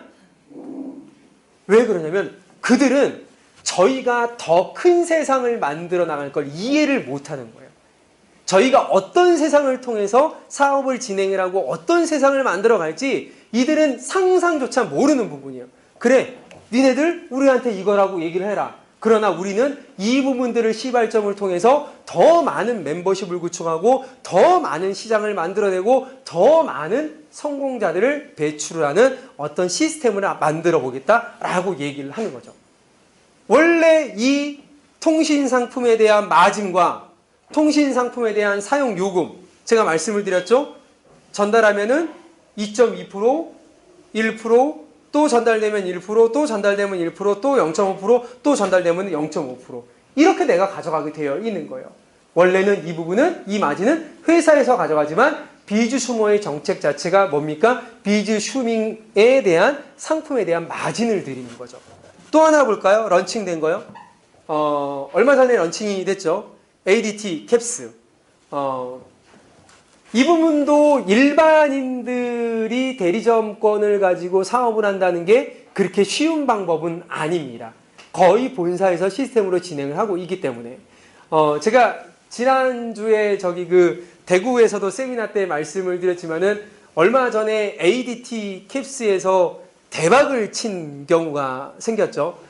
왜 그러냐면 저희가 더 큰 세상을 만들어 나갈 걸 이해를 못하는 거예요. 저희가 어떤 세상을 통해서 사업을 진행을 하고 어떤 세상을 만들어 갈지 이들은 상상조차 모르는 부분이에요. 그래, 니네들 우리한테 이거라고 얘기를 해라. 그러나 우리는 이 부분들을 시발점을 통해서 더 많은 멤버십을 구축하고 더 많은 시장을 만들어내고 더 많은 성공자들을 배출을 하는 어떤 시스템을 만들어 보겠다라고 얘기를 하는 거죠. 원래 이 통신 상품에 대한 마진과 통신 상품에 대한 사용 요금, 제가 말씀을 드렸죠. 전달하면은 2.2%, 1%, 또 전달되면 1%, 또 전달되면 1%, 또 0.5%, 또 전달되면 0.5%. 이렇게 내가 가져가게 되어 있는 거예요. 원래는 이 부분은, 이 마진은 회사에서 가져가지만 비즈슈머의 정책 자체가 뭡니까? 비즈슈밍에 대한 상품에 대한 마진을 드리는 거죠. 또 하나 볼까요? 런칭된 거요. 얼마 전에 런칭이 됐죠. ADT 캡스. 이 부분도 일반인들이 대리점권을 가지고 사업을 한다는 게 그렇게 쉬운 방법은 아닙니다. 거의 본사에서 시스템으로 진행을 하고 있기 때문에 제가 지난주에 대구에서도 세미나 때 말씀을 드렸지만은 얼마 전에 ADT 캡스에서 대박을 친 경우가 생겼죠.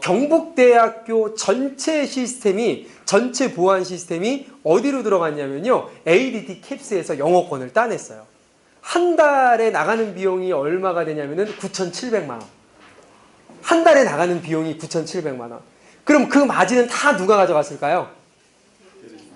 경북대학교 전체 시스템이, 전체 보안 시스템이 어디로 들어갔냐면요. ADT 캡스에서 영어권을 따냈어요. 한 달에 나가는 비용이 얼마가 되냐면은 9,700만 원. 한 달에 나가는 비용이 9,700만 원. 그럼 그 마진은 다 누가 가져갔을까요?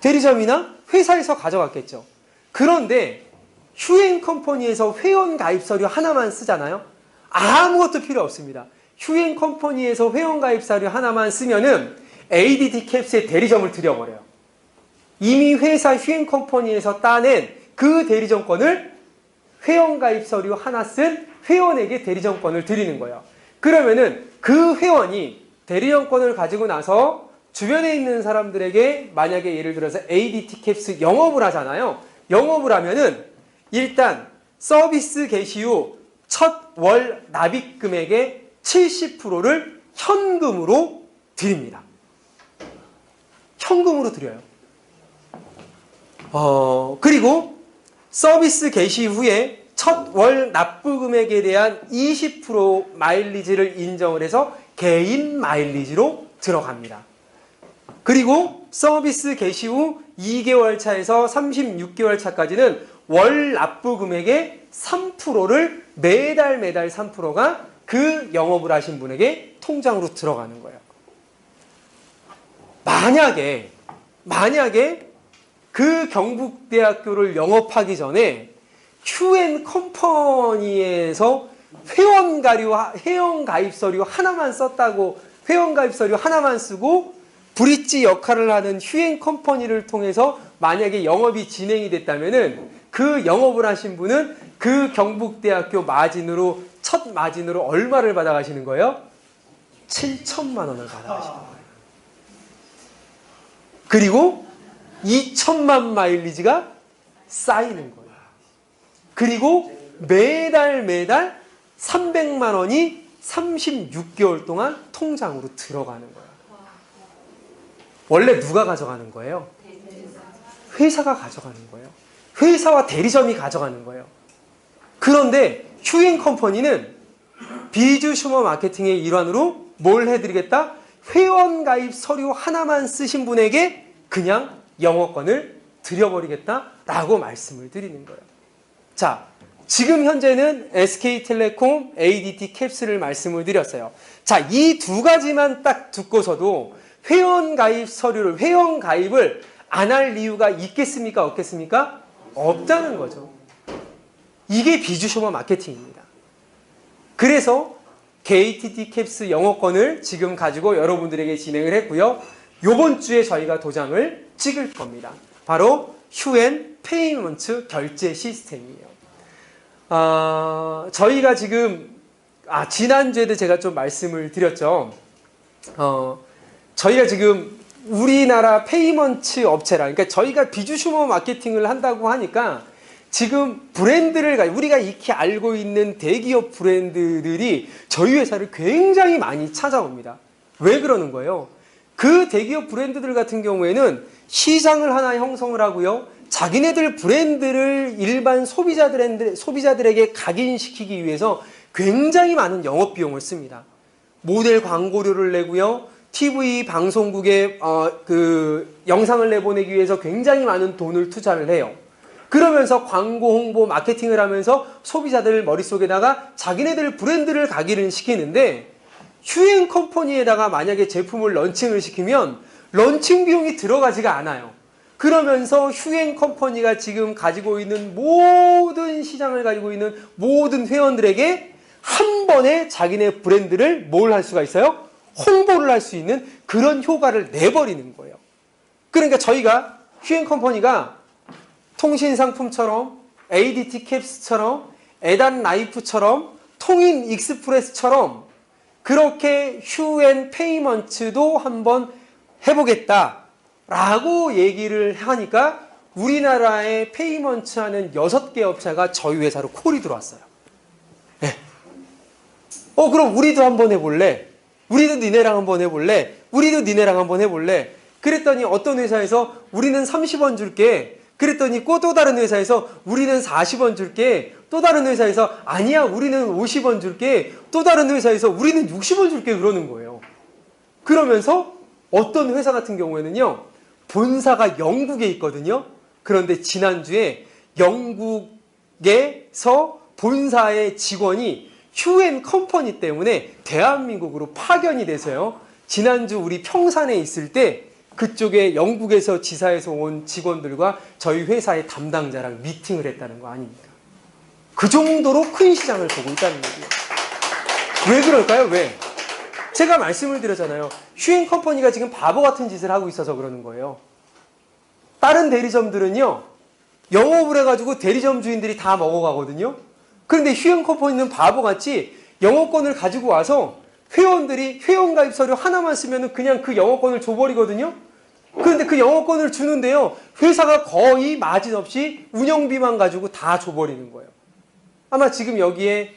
대리점이나 회사에서 가져갔겠죠. 그런데 휴행 컴퍼니에서 회원 가입 서류 하나만 쓰잖아요. 아무것도 필요 없습니다. 휴행 컴퍼니에서 회원가입 서류 하나만 쓰면은 ADT 캡스에 대리점을 들여버려요. 이미 회사 휴행 컴퍼니에서 따낸 그 대리점권을 회원가입 서류 하나 쓴 회원에게 대리점권을 드리는 거예요. 그러면은 그 회원이 대리점권을 가지고 나서 주변에 있는 사람들에게 만약에 예를 들어서 ADT 캡스 영업을 하잖아요. 영업을 하면은 일단 서비스 개시 후 첫 월 납입 금액의 70%를 현금으로 드립니다. 현금으로 드려요. 그리고 서비스 개시 후에 첫 월 납부 금액에 대한 20% 마일리지를 인정을 해서 개인 마일리지로 들어갑니다. 그리고 서비스 개시 후 2개월 차에서 36개월 차까지는 월 납부 금액의 3%를 매달 3%가 그 영업을 하신 분에게 통장으로 들어가는 거예요. 만약에 그 경북대학교를 영업하기 전에 휴엔 컴퍼니에서 회원가입 서류 하나만 썼다고, 회원가입 서류 하나만 쓰고 브릿지 역할을 하는 휴행 컴퍼니를 통해서 만약에 영업이 진행이 됐다면은 그 영업을 하신 분은 그 경북대학교 마진으로, 첫 마진으로 얼마를 받아가시는 거예요? 7천만 원을 받아가시는 거예요. 그리고 2천만 마일리지가 쌓이는 거예요. 그리고 매달 300만 원이 36개월 동안 통장으로 들어가는 거예요. 원래 누가 가져가는 거예요? 회사가 가져가는 거예요. 회사와 대리점이 가져가는 거예요. 그런데 휴행 컴퍼니는 비즈슈머 마케팅의 일환으로 뭘 해드리겠다? 회원 가입 서류 하나만 쓰신 분에게 그냥 영어권을 드려버리겠다라고 말씀을 드리는 거예요. 자, 지금 현재는 SK텔레콤 ADT 캡스를 말씀을 드렸어요. 자, 이 두 가지만 딱 듣고서도 회원 가입 서류를, 회원 가입을 안 할 이유가 있겠습니까? 없겠습니까? 없다는 거죠. 이게 비즈슈머 마케팅입니다. 그래서 KTT 캡스 영어권을 지금 가지고 여러분들에게 진행을 했고요. 요번 주에 저희가 도장을 찍을 겁니다. 바로 휴엔 페이먼트 결제 시스템이에요. 저희가 지금 지난주에도 제가 좀 말씀을 드렸죠. 저희가 지금 우리나라 페이먼트 업체라, 그러니까 저희가 비즈슈머 마케팅을 한다고 하니까 지금 브랜드를, 우리가 익히 알고 있는 대기업 브랜드들이 저희 회사를 굉장히 많이 찾아옵니다. 왜 그러는 거예요? 그 대기업 브랜드들 같은 경우에는 시장을 하나 형성을 하고요. 자기네들 브랜드를 일반 소비자들에게 각인시키기 위해서 굉장히 많은 영업비용을 씁니다. 모델 광고료를 내고요. TV 방송국에 영상을 내보내기 위해서 굉장히 많은 돈을 투자를 해요. 그러면서 광고 홍보 마케팅을 하면서 소비자들 머릿속에다가 자기네들 브랜드를 각인을 시키는데 휴행 컴퍼니에다가 만약에 제품을 런칭을 시키면 런칭 비용이 들어가지가 않아요. 그러면서 휴행 컴퍼니가 지금 가지고 있는 모든 시장을 가지고 있는 모든 회원들에게 한 번에 자기네 브랜드를 뭘 할 수가 있어요? 홍보를 할 수 있는 그런 효과를 내버리는 거예요. 그러니까 저희가 휴행 컴퍼니가 통신상품처럼 ADT 캡스처럼 에단 라이프처럼 통인 익스프레스처럼 그렇게 휴앤 페이먼트도 한번 해보겠다라고 얘기를 하니까 우리나라에 페이먼트 하는 6개 업체가 저희 회사로 콜이 들어왔어요. 네. 그럼 우리도 한번 해볼래? 우리도 니네랑 한번 해볼래? 우리도 니네랑 한번 해볼래? 그랬더니 어떤 회사에서 우리는 30원 줄게. 그랬더니 또 다른 회사에서 우리는 40원 줄게. 또 다른 회사에서 아니야 우리는 50원 줄게. 또 다른 회사에서 우리는 60원 줄게 그러는 거예요. 그러면서 어떤 회사 같은 경우에는요. 본사가 영국에 있거든요. 그런데 지난주에 영국에서 본사의 직원이 휴앤 컴퍼니 때문에 대한민국으로 파견이 돼서요. 지난주 우리 평산에 있을 때 그쪽에 영국에서 지사에서 온 직원들과 저희 회사의 담당자랑 미팅을 했다는 거 아닙니까? 그 정도로 큰 시장을 보고 있다는 얘기예요. 왜 그럴까요? 왜? 제가 말씀을 드렸잖아요. 휴행 컴퍼니가 지금 바보 같은 짓을 하고 있어서 그러는 거예요. 다른 대리점들은요. 영업을 해가지고 대리점 주인들이 다 먹어가거든요. 그런데 휴행 컴퍼니는 바보같이 영업권을 가지고 와서 회원들이 회원가입 서류 하나만 쓰면 그냥 그 영업권을 줘버리거든요. 그런데 그 영업권을 주는데요. 회사가 거의 마진 없이 운영비만 가지고 다 줘버리는 거예요. 아마 지금 여기에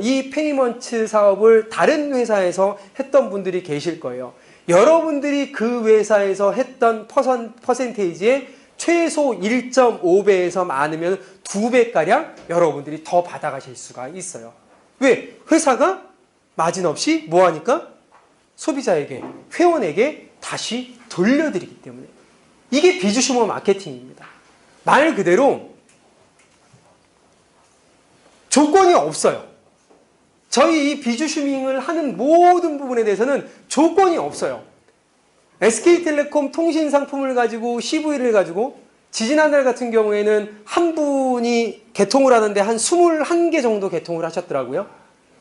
이 페이먼트 사업을 다른 회사에서 했던 분들이 계실 거예요. 여러분들이 그 회사에서 했던 퍼센테이지의 최소 1.5배에서 많으면 2배가량 여러분들이 더 받아가실 수가 있어요. 왜? 회사가 마진 없이 뭐하니까? 소비자에게, 회원에게 다시 돌려드리기 때문에. 이게 비주슈머 마케팅입니다. 말 그대로 조건이 없어요. 저희 이 비주슈밍을 하는 모든 부분에 대해서는 조건이 없어요. SK텔레콤 통신 상품을 가지고 CV를 가지고 지지난달 같은 경우에는 한 분이 개통을 하는데 한 21개 정도 개통을 하셨더라고요.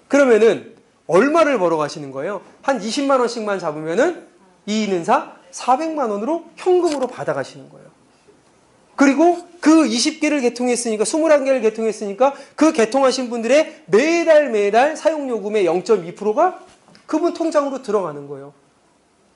그러면은 얼마를 벌어 가시는 거예요? 한 20만 원씩만 잡으면은 이인은사 400만 원으로 현금으로 받아 가시는 거예요. 그리고 그 20개를 개통했으니까 21개를 개통했으니까 그 개통하신 분들의 매달 사용요금의 0.2%가 그분 통장으로 들어가는 거예요.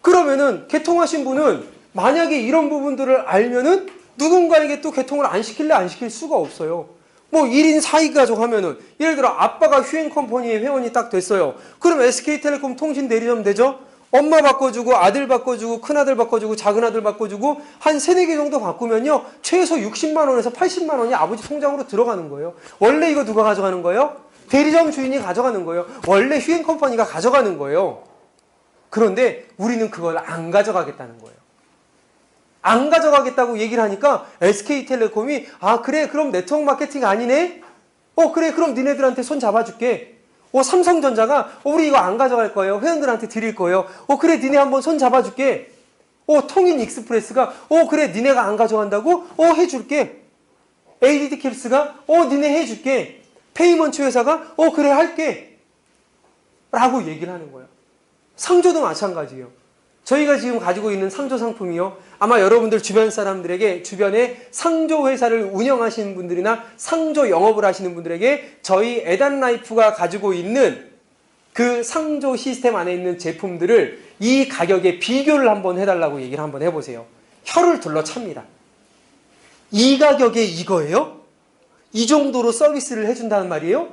그러면은 개통하신 분은 만약에 이런 부분들을 알면은 누군가에게 또 개통을 안 시킬래 안 시킬 수가 없어요. 뭐 1인 4인 가족 하면은 예를 들어 아빠가 휴행 컴퍼니의 회원이 딱 됐어요. 그럼 SK텔레콤 통신 대리점 되죠? 엄마 바꿔주고 아들 바꿔주고 큰아들 바꿔주고 작은아들 바꿔주고 한 3-4개 정도 바꾸면요. 최소 60만 원에서 80만 원이 아버지 통장으로 들어가는 거예요. 원래 이거 누가 가져가는 거예요? 대리점 주인이 가져가는 거예요. 원래 휴행 컴퍼니가 가져가는 거예요. 그런데 우리는 그걸 안 가져가겠다는 거예요. 안 가져가겠다고 얘기를 하니까 SK텔레콤이 아 그래 그럼 네트워크 마케팅 아니네? 그래 그럼 니네들한테 손 잡아줄게. 삼성전자가 우리 이거 안 가져갈 거예요. 회원들한테 드릴 거예요. 그래 니네 한번 손 잡아줄게. 통인 익스프레스가 그래 니네가 안 가져간다고? 해줄게. ADT 캡스가 니네 해줄게. 페이먼트 회사가 그래 할게. 라고 얘기를 하는 거예요. 상조도 마찬가지예요. 저희가 지금 가지고 있는 상조 상품이요. 아마 여러분들 주변 사람들에게 주변에 상조 회사를 운영하시는 분들이나 상조 영업을 하시는 분들에게 저희 에단라이프가 가지고 있는 그 상조 시스템 안에 있는 제품들을 이 가격에 비교를 한번 해달라고 얘기를 한번 해보세요. 혀를 둘러찹니다. 이 가격에 이거예요? 이 정도로 서비스를 해준다는 말이에요?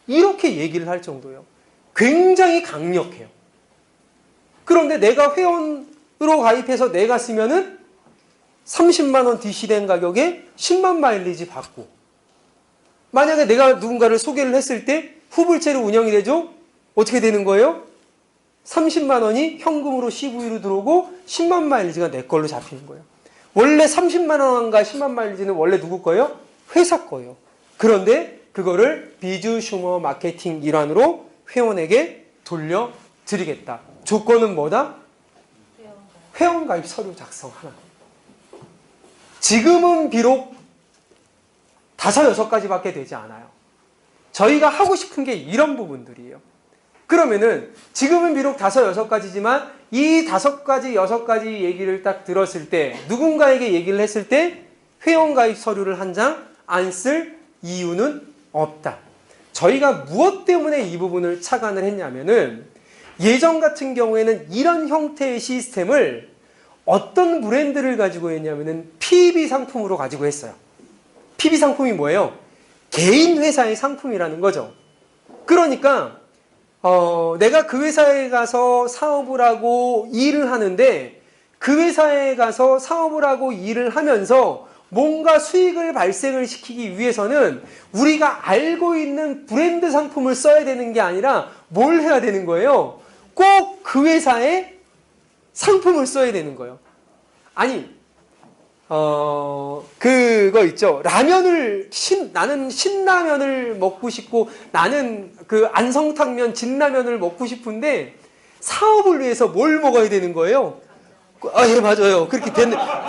이렇게 얘기를 할 정도예요. 굉장히 강력해요. 그런데 내가 회원으로 가입해서 내가 쓰면은 30만 원 DC된 가격에 10만 마일리지 받고, 만약에 내가 누군가를 소개를 했을 때 후불제로 운영이 되죠? 어떻게 되는 거예요? 30만 원이 현금으로 CV로 들어오고 10만 마일리지가 내 걸로 잡히는 거예요. 원래 30만 원과 10만 마일리지는 원래 누구 거예요? 회사 거예요. 그런데 그거를 비주 슈머 마케팅 일환으로 회원에게 돌려드리겠다. 조건은 뭐다? 회원가입 서류 작성 하나. 지금은 비록 5, 6가지밖에 되지 않아요. 저희가 하고 싶은 게 이런 부분들이에요. 그러면은 지금은 비록 5, 6가지지만 이 5가지, 6가지 얘기를 딱 들었을 때, 누군가에게 얘기를 했을 때 회원가입 서류를 한 장 안 쓸 이유는 없다. 저희가 무엇 때문에 이 부분을 착안을 했냐면은, 예전 같은 경우에는 이런 형태의 시스템을 어떤 브랜드를 가지고 했냐면은 PB 상품으로 가지고 했어요. PB 상품이 뭐예요? 개인 회사의 상품이라는 거죠. 그러니까 내가 그 회사에 가서 사업을 하고 일을 하는데, 그 회사에 가서 사업을 하고 일을 하면서 뭔가 수익을 발생을 시키기 위해서는 우리가 알고 있는 브랜드 상품을 써야 되는 게 아니라 뭘 해야 되는 거예요? 꼭 그 회사의 상품을 써야 되는 거예요. 아니, 그거 있죠. 나는 신라면을 먹고 싶고, 나는 그 안성탕면, 진라면을 먹고 싶은데, 사업을 위해서 뭘 먹어야 되는 거예요? 예, 맞아요. 그렇게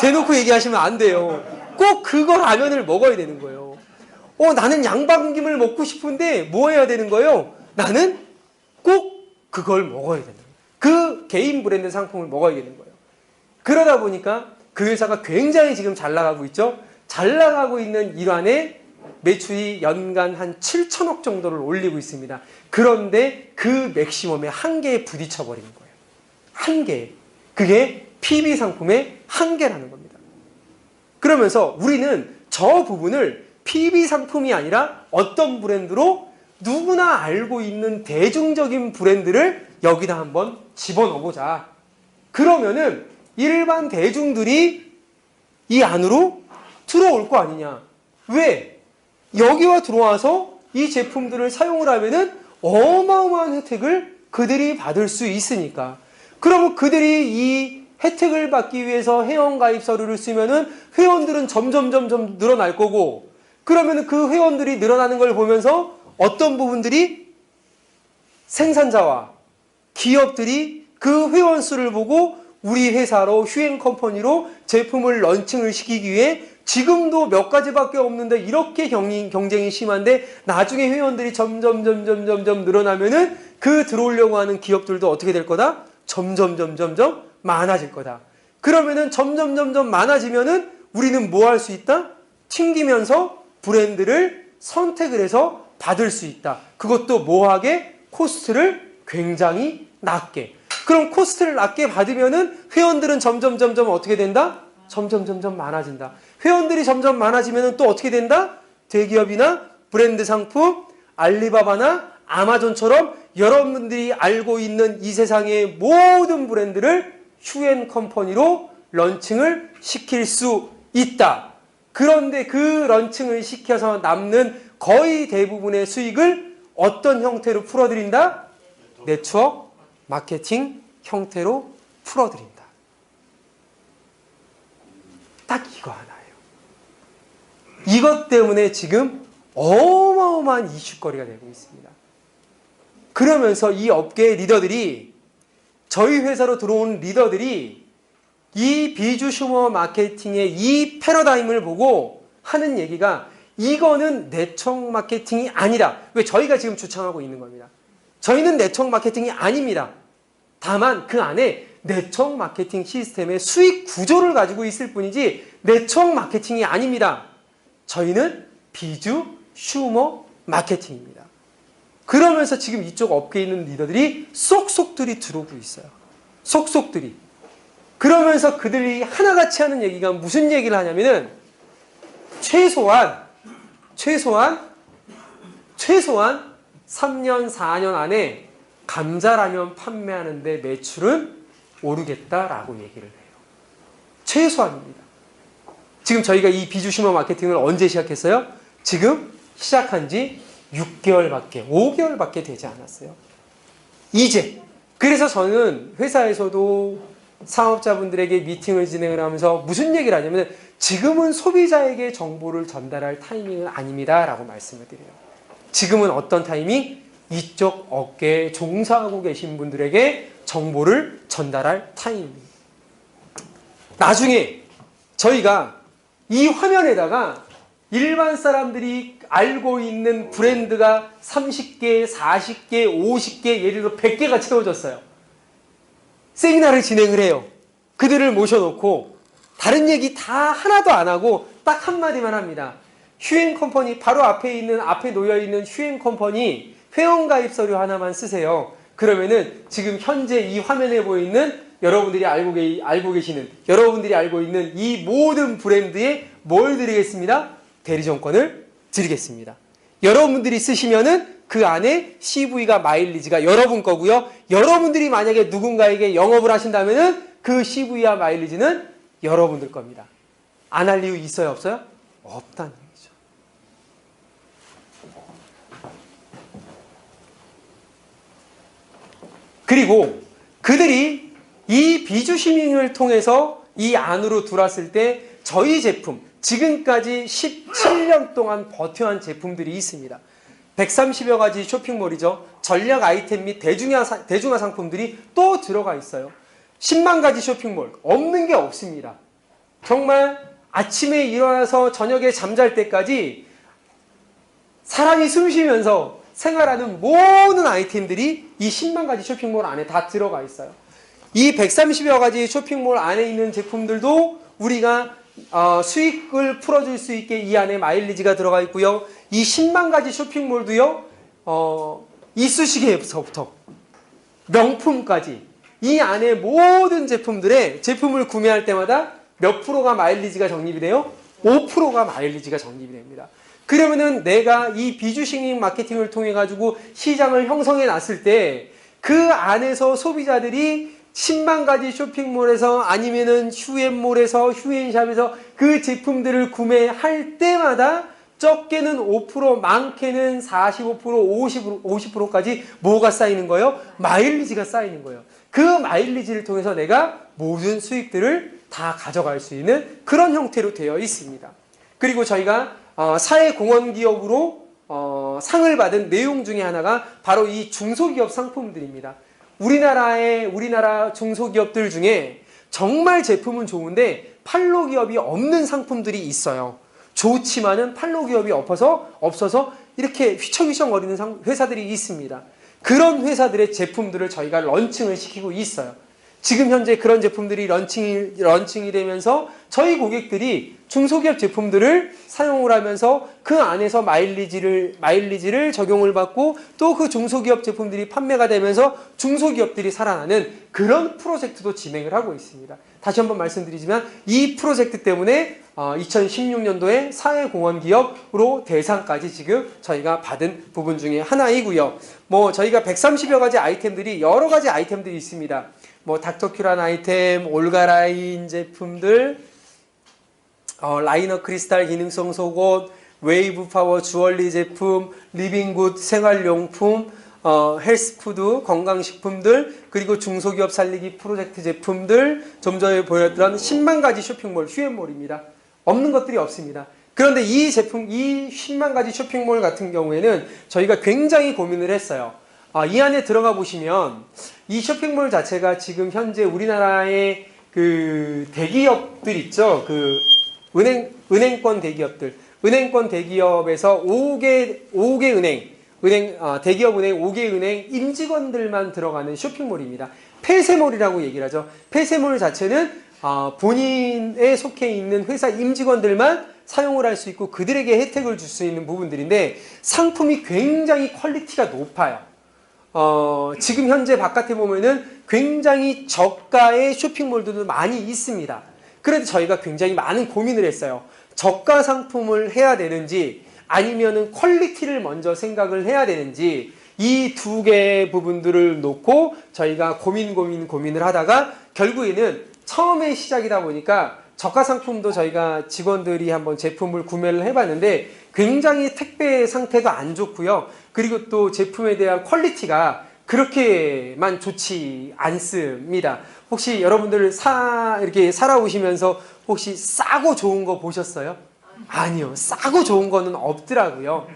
대놓고 얘기하시면 안 돼요. 꼭 그거 라면을 먹어야 되는 거예요. 나는 양방김을 먹고 싶은데, 뭐 해야 되는 거예요? 나는 꼭 그걸 먹어야 된다. 그 개인 브랜드 상품을 먹어야 되는 거예요. 그러다 보니까 그 회사가 굉장히 지금 잘 나가고 있죠. 잘 나가고 있는 일환에 매출이 연간 한 7천억 정도를 올리고 있습니다. 그런데 그 맥시멈의 한계에 부딪혀버리는 거예요. 한계. 그게 PB 상품의 한계라는 겁니다. 그러면서 우리는 저 부분을 PB 상품이 아니라 어떤 브랜드로, 누구나 알고 있는 대중적인 브랜드를 여기다 한번 집어넣어보자. 그러면은 일반 대중들이 이 안으로 들어올 거 아니냐. 왜? 여기와 들어와서 이 제품들을 사용을 하면은 어마어마한 혜택을 그들이 받을 수 있으니까. 그러면 그들이 이 혜택을 받기 위해서 회원가입 서류를 쓰면은 회원들은 점점 늘어날 거고, 그러면은 그 회원들이 늘어나는 걸 보면서 어떤 부분들이, 생산자와 기업들이 그 회원 수를 보고 우리 회사로, 휴행 컴퍼니로 제품을 런칭을 시키기 위해, 지금도 몇 가지밖에 없는데 이렇게 경쟁이 심한데 나중에 회원들이 점점 늘어나면은 그 들어오려고 하는 기업들도 어떻게 될 거다? 점점 많아질 거다. 그러면은 점점 많아지면은 우리는 뭐 할 수 있다? 튕기면서 브랜드를 선택을 해서 받을 수 있다. 그것도 뭐하게? 코스트를 굉장히 낮게. 그럼 코스트를 낮게 받으면은 회원들은 점점 어떻게 된다? 점점 많아진다. 회원들이 점점 많아지면은 또 어떻게 된다? 대기업이나 브랜드 상품, 알리바바나 아마존처럼 여러분들이 알고 있는 이 세상의 모든 브랜드를 휴앤컴퍼니로 런칭을 시킬 수 있다. 그런데 그 런칭을 시켜서 남는 거의 대부분의 수익을 어떤 형태로 풀어드린다? 네트워크 마케팅 형태로 풀어드린다. 딱 이거 하나예요. 이것 때문에 지금 어마어마한 이슈거리가 되고 있습니다. 그러면서 이 업계의 리더들이, 저희 회사로 들어온 리더들이 이 비주 슈머 마케팅의 이 패러다임을 보고 하는 얘기가, 이거는 네트워크 마케팅이 아니라, 왜 저희가 지금 주창하고 있는 겁니다. 저희는 네트워크 마케팅이 아닙니다. 다만 그 안에 네트워크 마케팅 시스템의 수익 구조를 가지고 있을 뿐이지 네트워크 마케팅이 아닙니다. 저희는 비주 슈머 마케팅입니다. 그러면서 지금 이쪽 업계에 있는 리더들이 쏙쏙들이 들어오고 있어요. 쏙쏙들이. 그러면서 그들이 하나같이 하는 얘기가 무슨 얘기를 하냐면은, 최소한 3년, 4년 안에 감자라면 판매하는데 매출은 오르겠다라고 얘기를 해요. 최소한입니다. 지금 저희가 이 비주시머 마케팅을 언제 시작했어요? 지금 시작한 지 6개월밖에, 5개월밖에 되지 않았어요. 이제. 그래서 저는 회사에서도 사업자분들에게 미팅을 진행을 하면서 무슨 얘기를 하냐면 지금은 소비자에게 정보를 전달할 타이밍은 아닙니다 라고 말씀을 드려요. 지금은 어떤 타이밍? 이쪽 업계에 종사하고 계신 분들에게 정보를 전달할 타이밍. 나중에 저희가 이 화면에다가 일반 사람들이 알고 있는 브랜드가 30개, 40개, 50개, 예를 들어 100개가 채워졌어요. 세미나를 진행을 해요. 그들을 모셔놓고 다른 얘기 다 하나도 안 하고 딱 한마디만 합니다. 휴앤컴퍼니, 바로 앞에 놓여있는 휴앤컴퍼니 회원가입 서류 하나만 쓰세요. 그러면은 지금 현재 이 화면에 보이는 여러분들이 알고 계시는, 여러분들이 알고 있는 이 모든 브랜드에 뭘 드리겠습니다? 대리점권을 드리겠습니다. 여러분들이 쓰시면은 그 안에 CV가 마일리지가 여러분 거고요. 여러분들이 만약에 누군가에게 영업을 하신다면은 그 CV와 마일리지는 여러분들 겁니다. 안 할 이유 있어요, 없어요? 없다는 얘기죠. 그리고 그들이 이 비주시밍을 통해서 이 안으로 들어왔을 때 저희 제품, 지금까지 17년 동안 버텨한 제품들이 있습니다. 130여 가지 쇼핑몰이죠. 전략 아이템 및 대중화 상품들이 또 들어가 있어요. 10만 가지 쇼핑몰, 없는 게 없습니다. 정말 아침에 일어나서 저녁에 잠잘 때까지 사람이 숨 쉬면서 생활하는 모든 아이템들이 이 10만 가지 쇼핑몰 안에 다 들어가 있어요. 이 130여 가지 쇼핑몰 안에 있는 제품들도 우리가 수익을 풀어줄 수 있게 이 안에 마일리지가 들어가 있고요. 이 10만 가지 쇼핑몰도요, 이쑤시개부터 명품까지 이 안에 모든 제품을 구매할 때마다 몇 프로가 마일리지가 적립이 돼요? 5%가 마일리지가 적립이 됩니다. 그러면은 내가 이 비주싱 마케팅을 통해 가지고 시장을 형성해 놨을 때 그 안에서 소비자들이 10만 가지 쇼핑몰에서 아니면은 휴앤몰에서 휴앤샵에서 그 제품들을 구매할 때마다 적게는 5%, 많게는 45%, 50%까지 뭐가 쌓이는 거예요? 마일리지가 쌓이는 거예요. 그 마일리지를 통해서 내가 모든 수익들을 다 가져갈 수 있는 그런 형태로 되어 있습니다. 그리고 저희가 사회공헌기업으로 상을 받은 내용 중에 하나가 바로 이 중소기업 상품들입니다. 우리나라 중소기업들 중에 정말 제품은 좋은데 판로기업이 없는 상품들이 있어요. 좋지만은 판로기업이 없어서 이렇게 휘청휘청거리는 회사들이 있습니다. 그런 회사들의 제품들을 저희가 런칭을 시키고 있어요. 지금 현재 그런 제품들이 런칭이 되면서 저희 고객들이 중소기업 제품들을 사용을 하면서 그 안에서 마일리지를 적용을 받고 또 그 중소기업 제품들이 판매가 되면서 중소기업들이 살아나는 그런 프로젝트도 진행을 하고 있습니다. 다시 한번 말씀드리지만 이 프로젝트 때문에 2016년도에 사회공헌기업으로 대상까지 지금 저희가 받은 부분 중에 하나이고요. 저희가 130여 가지 아이템들이 여러 가지 아이템들이 있습니다. 닥터큐란 아이템, 올가라인 제품들, 라이너 크리스탈 기능성 속옷, 웨이브 파워 주얼리 제품, 리빙굿 생활용품, 헬스푸드 건강식품들, 그리고 중소기업 살리기 프로젝트 제품들, 좀 전에 보였던 10만 가지 쇼핑몰, 휴앤몰입니다. 없는 것들이 없습니다. 그런데 이 제품, 이 10만 가지 쇼핑몰 같은 경우에는 저희가 굉장히 고민을 했어요. 이 안에 들어가 보시면 이 쇼핑몰 자체가 지금 현재 우리나라의 그 대기업들 있죠. 그 은행권 대기업들. 은행권 대기업에서 5개 은행, 대기업 은행 5개 은행 임직원들만 들어가는 쇼핑몰입니다. 폐쇄몰이라고 얘기를 하죠. 폐쇄몰 자체는 본인에 속해 있는 회사 임직원들만 사용을 할 수 있고 그들에게 혜택을 줄 수 있는 부분들인데 상품이 굉장히 퀄리티가 높아요. 지금 현재 바깥에 보면은 굉장히 저가의 쇼핑몰들도 많이 있습니다. 그래도 저희가 굉장히 많은 고민을 했어요. 저가 상품을 해야 되는지 아니면은 퀄리티를 먼저 생각을 해야 되는지 이 두 개의 부분들을 놓고 저희가 고민을 하다가 결국에는 처음에 시작이다 보니까 저가 상품도 저희가 직원들이 한번 제품을 구매를 해봤는데 굉장히 택배 상태도 안 좋고요. 그리고 또 제품에 대한 퀄리티가 그렇게만 좋지 않습니다. 혹시 여러분들 이렇게 살아오시면서 혹시 싸고 좋은 거 보셨어요? 아니요. 싸고 좋은 거는 없더라고요.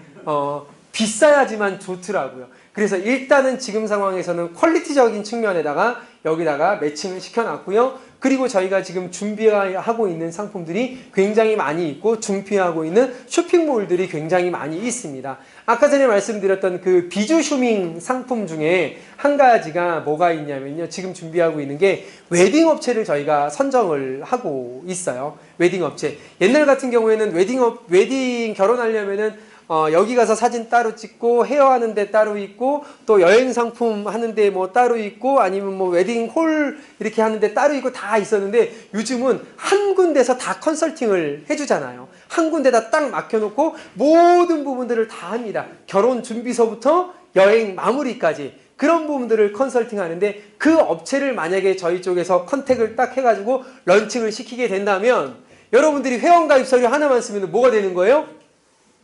비싸야지만 좋더라고요. 그래서 일단은 지금 상황에서는 퀄리티적인 측면에다가 여기다가 매칭을 시켜놨고요. 그리고 저희가 지금 준비하고 있는 상품들이 굉장히 많이 있고 준비하고 있는 쇼핑몰들이 굉장히 많이 있습니다. 아까 전에 말씀드렸던 그 비주 쇼밍 상품 중에 한 가지가 뭐가 있냐면요. 지금 준비하고 있는 게 웨딩 업체를 저희가 선정을 하고 있어요. 웨딩 업체. 옛날 같은 경우에는 웨딩 결혼하려면은 여기 가서 사진 따로 찍고 헤어하는 데 따로 있고 또 여행 상품 하는 데 뭐 따로 있고 아니면 뭐 웨딩 홀 이렇게 하는 데 따로 있고 다 있었는데 요즘은 한 군데서 다 컨설팅을 해주잖아요. 한 군데다 딱 맡겨놓고 모든 부분들을 다 합니다. 결혼 준비서부터 여행 마무리까지 그런 부분들을 컨설팅 하는데 그 업체를 만약에 저희 쪽에서 컨택을 딱 해가지고 런칭을 시키게 된다면 여러분들이 회원가입 서류 하나만 쓰면 뭐가 되는 거예요?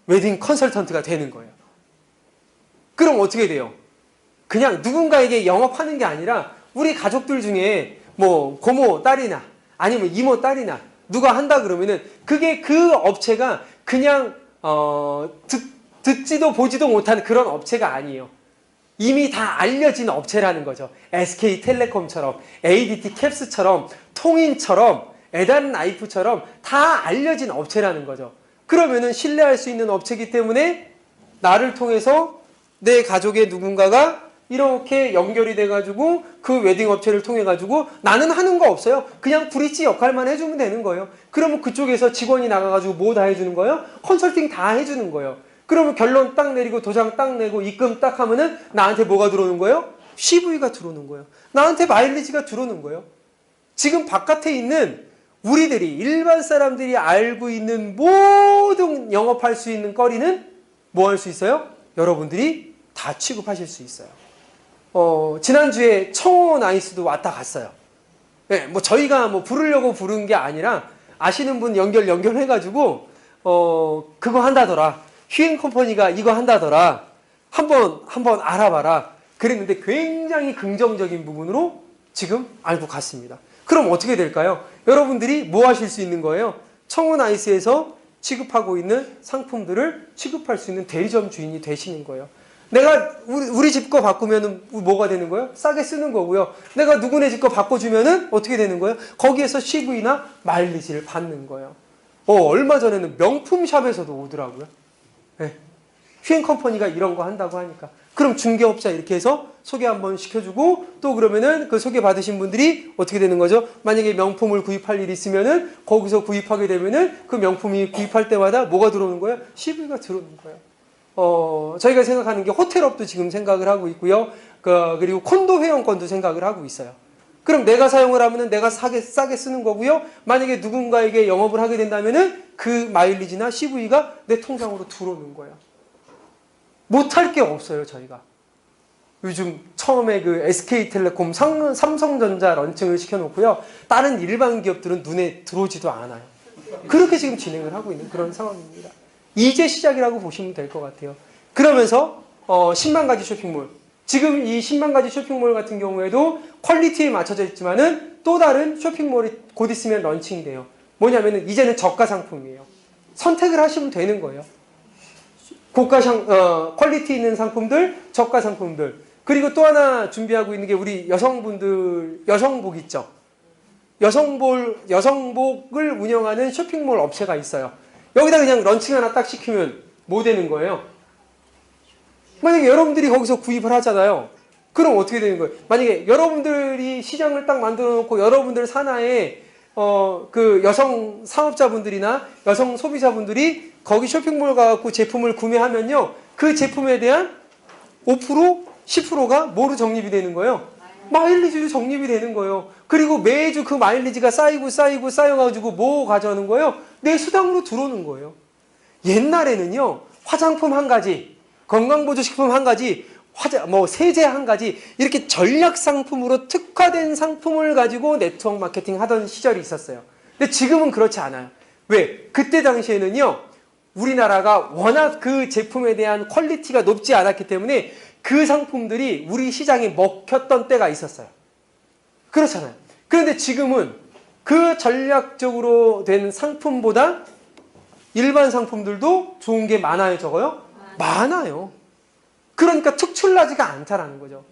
웨딩 컨설턴트가 되는 거예요. 그럼 어떻게 돼요? 그냥 누군가에게 영업하는 게 아니라 우리 가족들 중에 뭐 고모 딸이나 아니면 이모 딸이나 누가 한다 그러면은 그게 그 업체가 그냥 듣지도 보지도 못한 그런 업체가 아니에요. 이미 다 알려진 업체라는 거죠. SK텔레콤처럼 ADT 캡스처럼 통인처럼 에단라이프처럼 다 알려진 업체라는 거죠. 그러면은 신뢰할 수 있는 업체이기 때문에 나를 통해서 내 가족의 누군가가 이렇게 연결이 돼가지고 그 웨딩 업체를 통해가지고 나는 하는 거 없어요. 그냥 브릿지 역할만 해주면 되는 거예요. 그러면 그쪽에서 직원이 나가가지고 뭐 다 해주는 거예요? 컨설팅 다 해주는 거예요. 그러면 결론 딱 내리고 도장 딱 내고 입금 딱 하면은 나한테 뭐가 들어오는 거예요? CV가 들어오는 거예요. 나한테 마일리지가 들어오는 거예요. 지금 바깥에 있는 우리들이 일반 사람들이 알고 있는 모든 영업할 수 있는 거리는 뭐 할 수 있어요? 여러분들이 다 취급하실 수 있어요. 지난주에 청원 아이스도 왔다 갔어요. 네, 뭐 저희가 뭐 부르려고 부른 게 아니라 아시는 분 연결해가지고 그거 한다더라. 휴행 컴퍼니가 이거 한다더라. 한번 알아봐라. 그랬는데 굉장히 긍정적인 부분으로 지금 알고 갔습니다. 그럼 어떻게 될까요? 여러분들이 뭐 하실 수 있는 거예요? 청원 아이스에서 취급하고 있는 상품들을 취급할 수 있는 대리점 주인이 되시는 거예요. 내가 우리 집 거 바꾸면은 뭐가 되는 거예요? 싸게 쓰는 거고요. 내가 누구네 집 거 바꿔주면은 어떻게 되는 거예요? 거기에서 CV나 마일리지를 받는 거예요. 얼마 전에는 명품샵에서도 오더라고요. 네. 휴행 컴퍼니가 이런 거 한다고 하니까. 그럼 중개업자 이렇게 해서 소개 한번 시켜주고 또 그러면은 그 소개 받으신 분들이 어떻게 되는 거죠? 만약에 명품을 구입할 일이 있으면은 거기서 구입하게 되면은 그 명품이 구입할 때마다 뭐가 들어오는 거예요? CV가 들어오는 거예요. 저희가 생각하는 게 호텔업도 지금 생각을 하고 있고요. 그리고 콘도 회원권도 생각을 하고 있어요. 그럼 내가 사용을 하면은 내가 싸게 쓰는 거고요. 만약에 누군가에게 영업을 하게 된다면은 그 마일리지나 CV가 내 통장으로 들어오는 거예요. 못할 게 없어요, 저희가. 요즘 처음에 그 SK텔레콤, 삼성전자 런칭을 시켜놓고요. 다른 일반 기업들은 눈에 들어오지도 않아요. 그렇게 지금 진행을 하고 있는 그런 상황입니다. 이제 시작이라고 보시면 될 것 같아요. 그러면서 10만 가지 쇼핑몰. 지금 이 10만 가지 쇼핑몰 같은 경우에도 퀄리티에 맞춰져 있지만은 또 다른 쇼핑몰이 곧 있으면 런칭이 돼요. 뭐냐면은 이제는 저가 상품이에요. 선택을 하시면 되는 거예요. 고가 퀄리티 있는 상품들, 저가 상품들. 그리고 또 하나 준비하고 있는 게 우리 여성분들, 여성복 있죠? 여성복을 운영하는 쇼핑몰 업체가 있어요. 여기다 그냥 런칭 하나 딱 시키면 뭐 되는 거예요? 만약에 여러분들이 거기서 구입을 하잖아요. 그럼 어떻게 되는 거예요? 만약에 여러분들이 시장을 딱 만들어 놓고 여러분들 산하에 그 여성 사업자분들이나 여성 소비자분들이 거기 쇼핑몰 가갖고 제품을 구매하면요. 그 제품에 대한 5%, 10%가 뭐로 적립이 되는 거예요? 마일리지로 적립이 되는 거예요. 그리고 매주 그 마일리지가 쌓여가지고 뭐 가져오는 거예요? 내 수당으로 들어오는 거예요. 옛날에는요. 화장품 한 가지, 건강보조식품 한 가지, 세제 한 가지 이렇게 전략 상품으로 특화된 상품을 가지고 네트워크 마케팅 하던 시절이 있었어요. 근데 지금은 그렇지 않아요. 왜? 그때 당시에는요, 우리나라가 워낙 그 제품에 대한 퀄리티가 높지 않았기 때문에 그 상품들이 우리 시장에 먹혔던 때가 있었어요. 그렇잖아요. 그런데 지금은 그 전략적으로 된 상품보다 일반 상품들도 좋은 게 많아요, 적어요? 많아요. 그러니까 특출나지가 않다라는 거죠.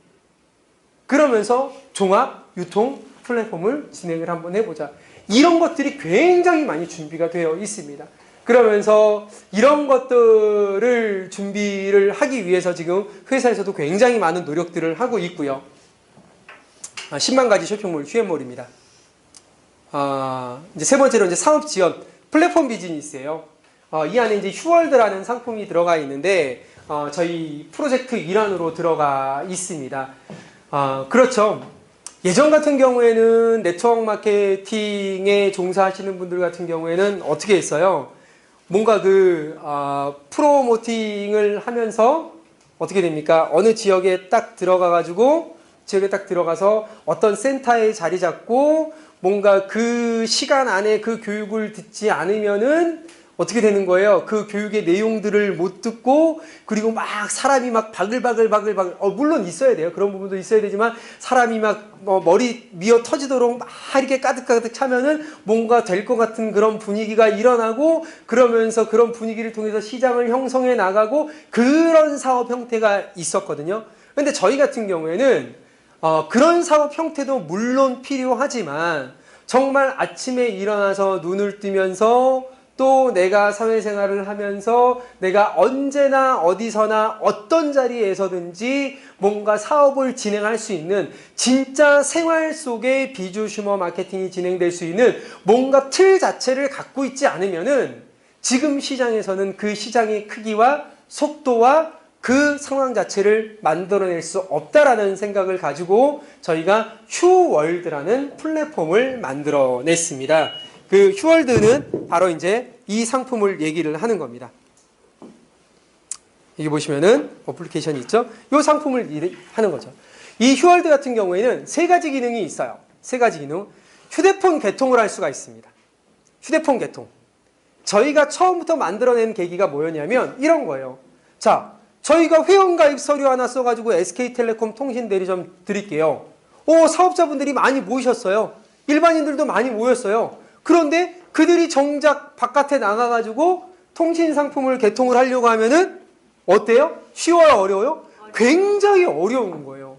그러면서 종합 유통 플랫폼을 진행을 한번 해보자. 이런 것들이 굉장히 많이 준비가 되어 있습니다. 그러면서 이런 것들을 준비를 하기 위해서 지금 회사에서도 굉장히 많은 노력들을 하고 있고요. 10만 가지 쇼핑몰 휴앤몰입니다. 이제 세 번째로 이제 사업 지원 플랫폼 비즈니스예요. 이 안에 이제 휴월드라는 상품이 들어가 있는데 저희 프로젝트 일환으로 들어가 있습니다. 그렇죠. 예전 같은 경우에는 네트워크 마케팅에 종사하시는 분들 같은 경우에는 어떻게 했어요? 뭔가 프로모팅을 하면서 어떻게 됩니까? 어느 지역에 딱 들어가가지고 지역에 딱 들어가서 어떤 센터에 자리 잡고 뭔가 그 시간 안에 그 교육을 듣지 않으면은 어떻게 되는 거예요? 그 교육의 내용들을 못 듣고 그리고 막 사람이 막 바글바글 물론 있어야 돼요. 그런 부분도 있어야 되지만 사람이 막 머리 미어 터지도록 막 이렇게 가득가득 차면은 뭔가 될 것 같은 그런 분위기가 일어나고 그러면서 그런 분위기를 통해서 시장을 형성해 나가고 그런 사업 형태가 있었거든요. 근데 저희 같은 경우에는 그런 사업 형태도 물론 필요하지만 정말 아침에 일어나서 눈을 뜨면서 또 내가 사회생활을 하면서 내가 언제나 어디서나 어떤 자리에서든지 뭔가 사업을 진행할 수 있는 진짜 생활 속에 비주슈머 마케팅이 진행될 수 있는 뭔가 틀 자체를 갖고 있지 않으면은 지금 시장에서는 그 시장의 크기와 속도와 그 상황 자체를 만들어낼 수 없다라는 생각을 가지고 저희가 휴월드라는 플랫폼을 만들어냈습니다. 그 휴월드는 바로 이제 이 상품을 얘기를 하는 겁니다. 여기 보시면은 어플리케이션이 있죠? 이 상품을 하는 거죠. 이 휴월드 같은 경우에는 세 가지 기능이 있어요. 세 가지 기능. 휴대폰 개통을 할 수가 있습니다. 휴대폰 개통. 저희가 처음부터 만들어낸 계기가 뭐였냐면 이런 거예요. 자, 저희가 회원가입 서류 하나 써가지고 SK텔레콤 통신대리점 드릴게요. 사업자분들이 많이 모이셨어요. 일반인들도 많이 모였어요. 그런데 그들이 정작 바깥에 나가가지고 통신 상품을 개통을 하려고 하면은 어때요? 쉬워요? 어려워요? 굉장히 어려운 거예요.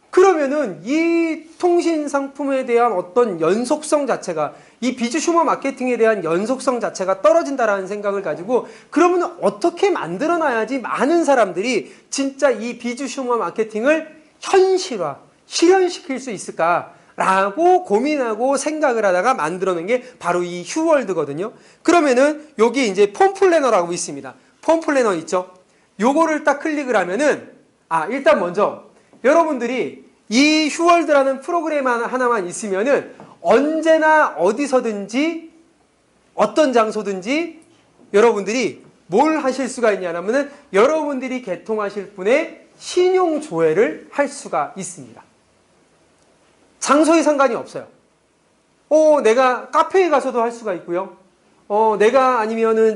그러면은 이 통신 상품에 대한 어떤 연속성 자체가 이 비주슈머 마케팅에 대한 연속성 자체가 떨어진다라는 생각을 가지고 그러면 어떻게 만들어놔야지 많은 사람들이 진짜 이 비주슈머 마케팅을 현실화, 실현시킬 수 있을까? 라고 고민하고 생각을 하다가 만들어낸 게 바로 이 휴월드거든요. 그러면은 여기 이제 폼 플래너라고 있습니다. 폼 플래너 있죠? 요거를 딱 클릭을 하면은 일단 먼저 여러분들이 이 휴월드라는 프로그램 하나만 있으면은 언제나 어디서든지 어떤 장소든지 여러분들이 뭘 하실 수가 있냐면은 여러분들이 개통하실 분의 신용 조회를 할 수가 있습니다. 장소에 상관이 없어요. 내가 카페에 가서도 할 수가 있고요. 내가 아니면은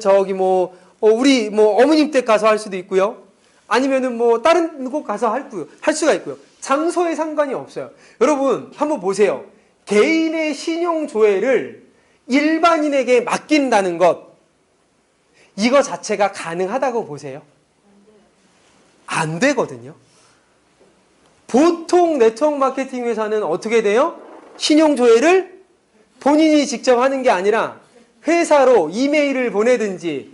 우리 어머님 댁 가서 할 수도 있고요. 아니면은 다른 곳 가서 할 수가 있고요. 장소에 상관이 없어요. 여러분 한번 보세요. 개인의 신용 조회를 일반인에게 맡긴다는 것, 이거 자체가 가능하다고 보세요? 안 되거든요. 보통 네트워크 마케팅 회사는 어떻게 돼요? 신용 조회를 본인이 직접 하는 게 아니라 회사로 이메일을 보내든지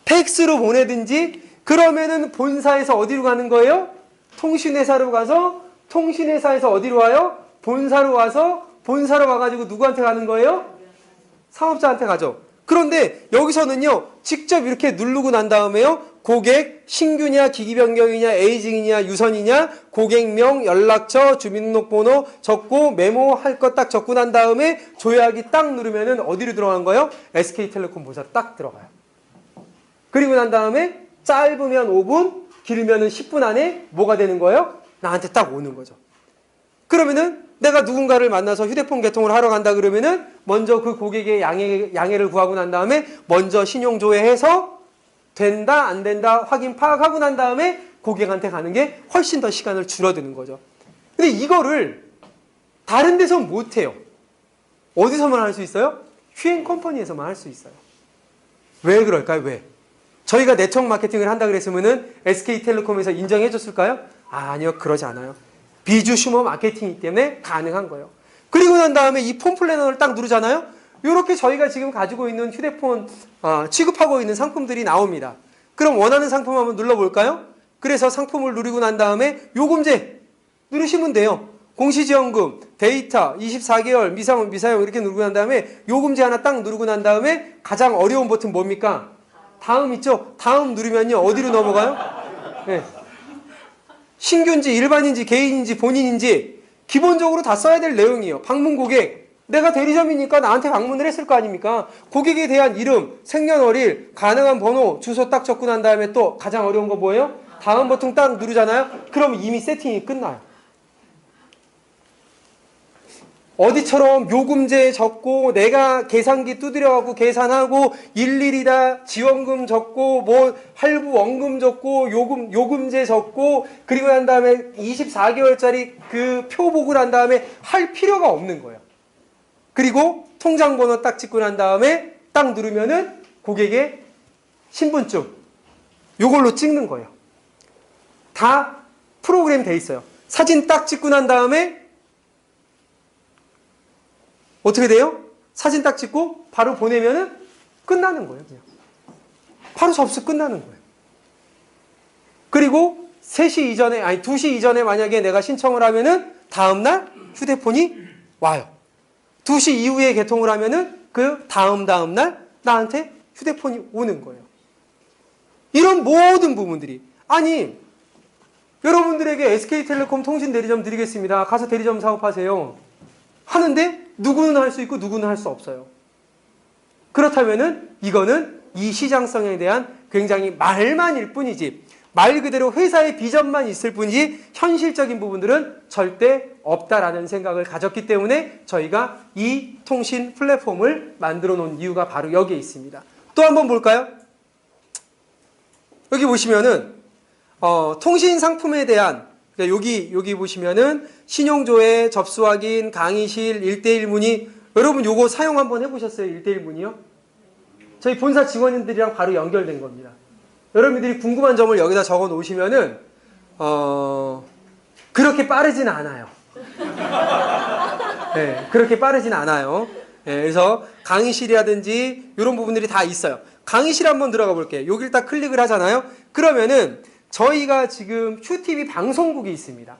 팩스로 보내든지 그러면은 본사에서 어디로 가는 거예요? 통신회사로 가서 통신회사에서 어디로 와요? 본사로 와서 본사로 와가지고 누구한테 가는 거예요? 사업자한테 가죠. 그런데 여기서는요, 직접 이렇게 누르고 난 다음에요, 고객, 신규냐, 기기 변경이냐, 에이징이냐, 유선이냐, 고객명, 연락처, 주민등록번호 적고 메모할 거 딱 적고 난 다음에 조회하기 딱 누르면은 어디로 들어간 거예요? SK텔레콤 본사 딱 들어가요. 그리고 난 다음에 짧으면 5분, 길면은 10분 안에 뭐가 되는 거예요? 나한테 딱 오는 거죠. 그러면은 내가 누군가를 만나서 휴대폰 개통을 하러 간다 그러면은 먼저 그 고객의 양해를 구하고 난 다음에 먼저 신용조회해서 된다 안 된다 확인 파악하고 난 다음에 고객한테 가는 게 훨씬 더 시간을 줄어드는 거죠. 근데 이거를 다른 데서는 못해요. 어디서만 할 수 있어요? 휴행 컴퍼니에서만 할 수 있어요. 왜 그럴까요? 왜? 저희가 네트워크 마케팅을 한다 그랬으면은 SK텔레콤에서 인정해 줬을까요? 아니요, 그러지 않아요. 비주 슈머 마케팅이기 때문에 가능한 거예요. 그리고 난 다음에 이 폰 플래너를 딱 누르잖아요. 이렇게 저희가 지금 가지고 있는 휴대폰 취급하고 있는 상품들이 나옵니다. 그럼 원하는 상품 한번 눌러볼까요? 그래서 상품을 누르고 난 다음에 요금제 누르시면 돼요. 공시지원금, 데이터, 24개월, 미사용, 미사용 이렇게 누르고 난 다음에 요금제 하나 딱 누르고 난 다음에 가장 어려운 버튼 뭡니까? 다음 있죠? 다음 누르면요. 어디로 넘어가요? 네. 신규인지 일반인지 개인인지 본인인지 기본적으로 다 써야 될 내용이에요. 방문 고객. 내가 대리점이니까 나한테 방문을 했을 거 아닙니까? 고객에 대한 이름, 생년월일, 가능한 번호, 주소 딱 적고 난 다음에 또 가장 어려운 거 뭐예요? 다음 버튼 딱 누르잖아요. 그럼 이미 세팅이 끝나요. 어디처럼 요금제 적고 내가 계산기 두드려갖고 계산하고 일일이 다 지원금 적고 뭐 할부 원금 적고 요금제 적고 그리고 난 다음에 24개월짜리 그 표 보고 난 다음에 할 필요가 없는 거예요. 그리고 통장 번호 딱 찍고 난 다음에 딱 누르면은 고객의 신분증 요걸로 찍는 거예요. 다 프로그램 돼 있어요. 사진 딱 찍고 난 다음에 어떻게 돼요? 사진 딱 찍고 바로 보내면은 끝나는 거예요. 그냥. 바로 접수 끝나는 거예요. 그리고 3시 이전에, 아니 2시 이전에 만약에 내가 신청을 하면은 다음날 휴대폰이 와요. 2시 이후에 개통을 하면은 그 다음날 나한테 휴대폰이 오는 거예요. 이런 모든 부분들이. 아니, 여러분들에게 SK텔레콤 통신 대리점 드리겠습니다. 가서 대리점 사업하세요. 하는데 누구는 할 수 있고 누구는 할 수 없어요. 그렇다면은 이거는 이 시장성에 대한 굉장히 말만일 뿐이지 말 그대로 회사의 비전만 있을 뿐이지 현실적인 부분들은 절대 없다라는 생각을 가졌기 때문에 저희가 이 통신 플랫폼을 만들어 놓은 이유가 바로 여기에 있습니다. 또 한번 볼까요? 여기 보시면은 통신 상품에 대한 그러니까 여기 보시면은 신용조회, 접수 확인, 강의실, 1대1 문의. 여러분 요거 사용 한번 해보셨어요? 1대1 문의요? 저희 본사 직원들이랑 바로 연결된 겁니다. 여러분들이 궁금한 점을 여기다 적어 놓으시면은 그렇게 빠르진 않아요. 네, 그렇게 빠르진 않아요. 네, 그래서 강의실이라든지 이런 부분들이 다 있어요. 강의실 한번 들어가 볼게요. 여길 딱 클릭을 하잖아요. 그러면은 저희가 지금 QTV 방송국이 있습니다.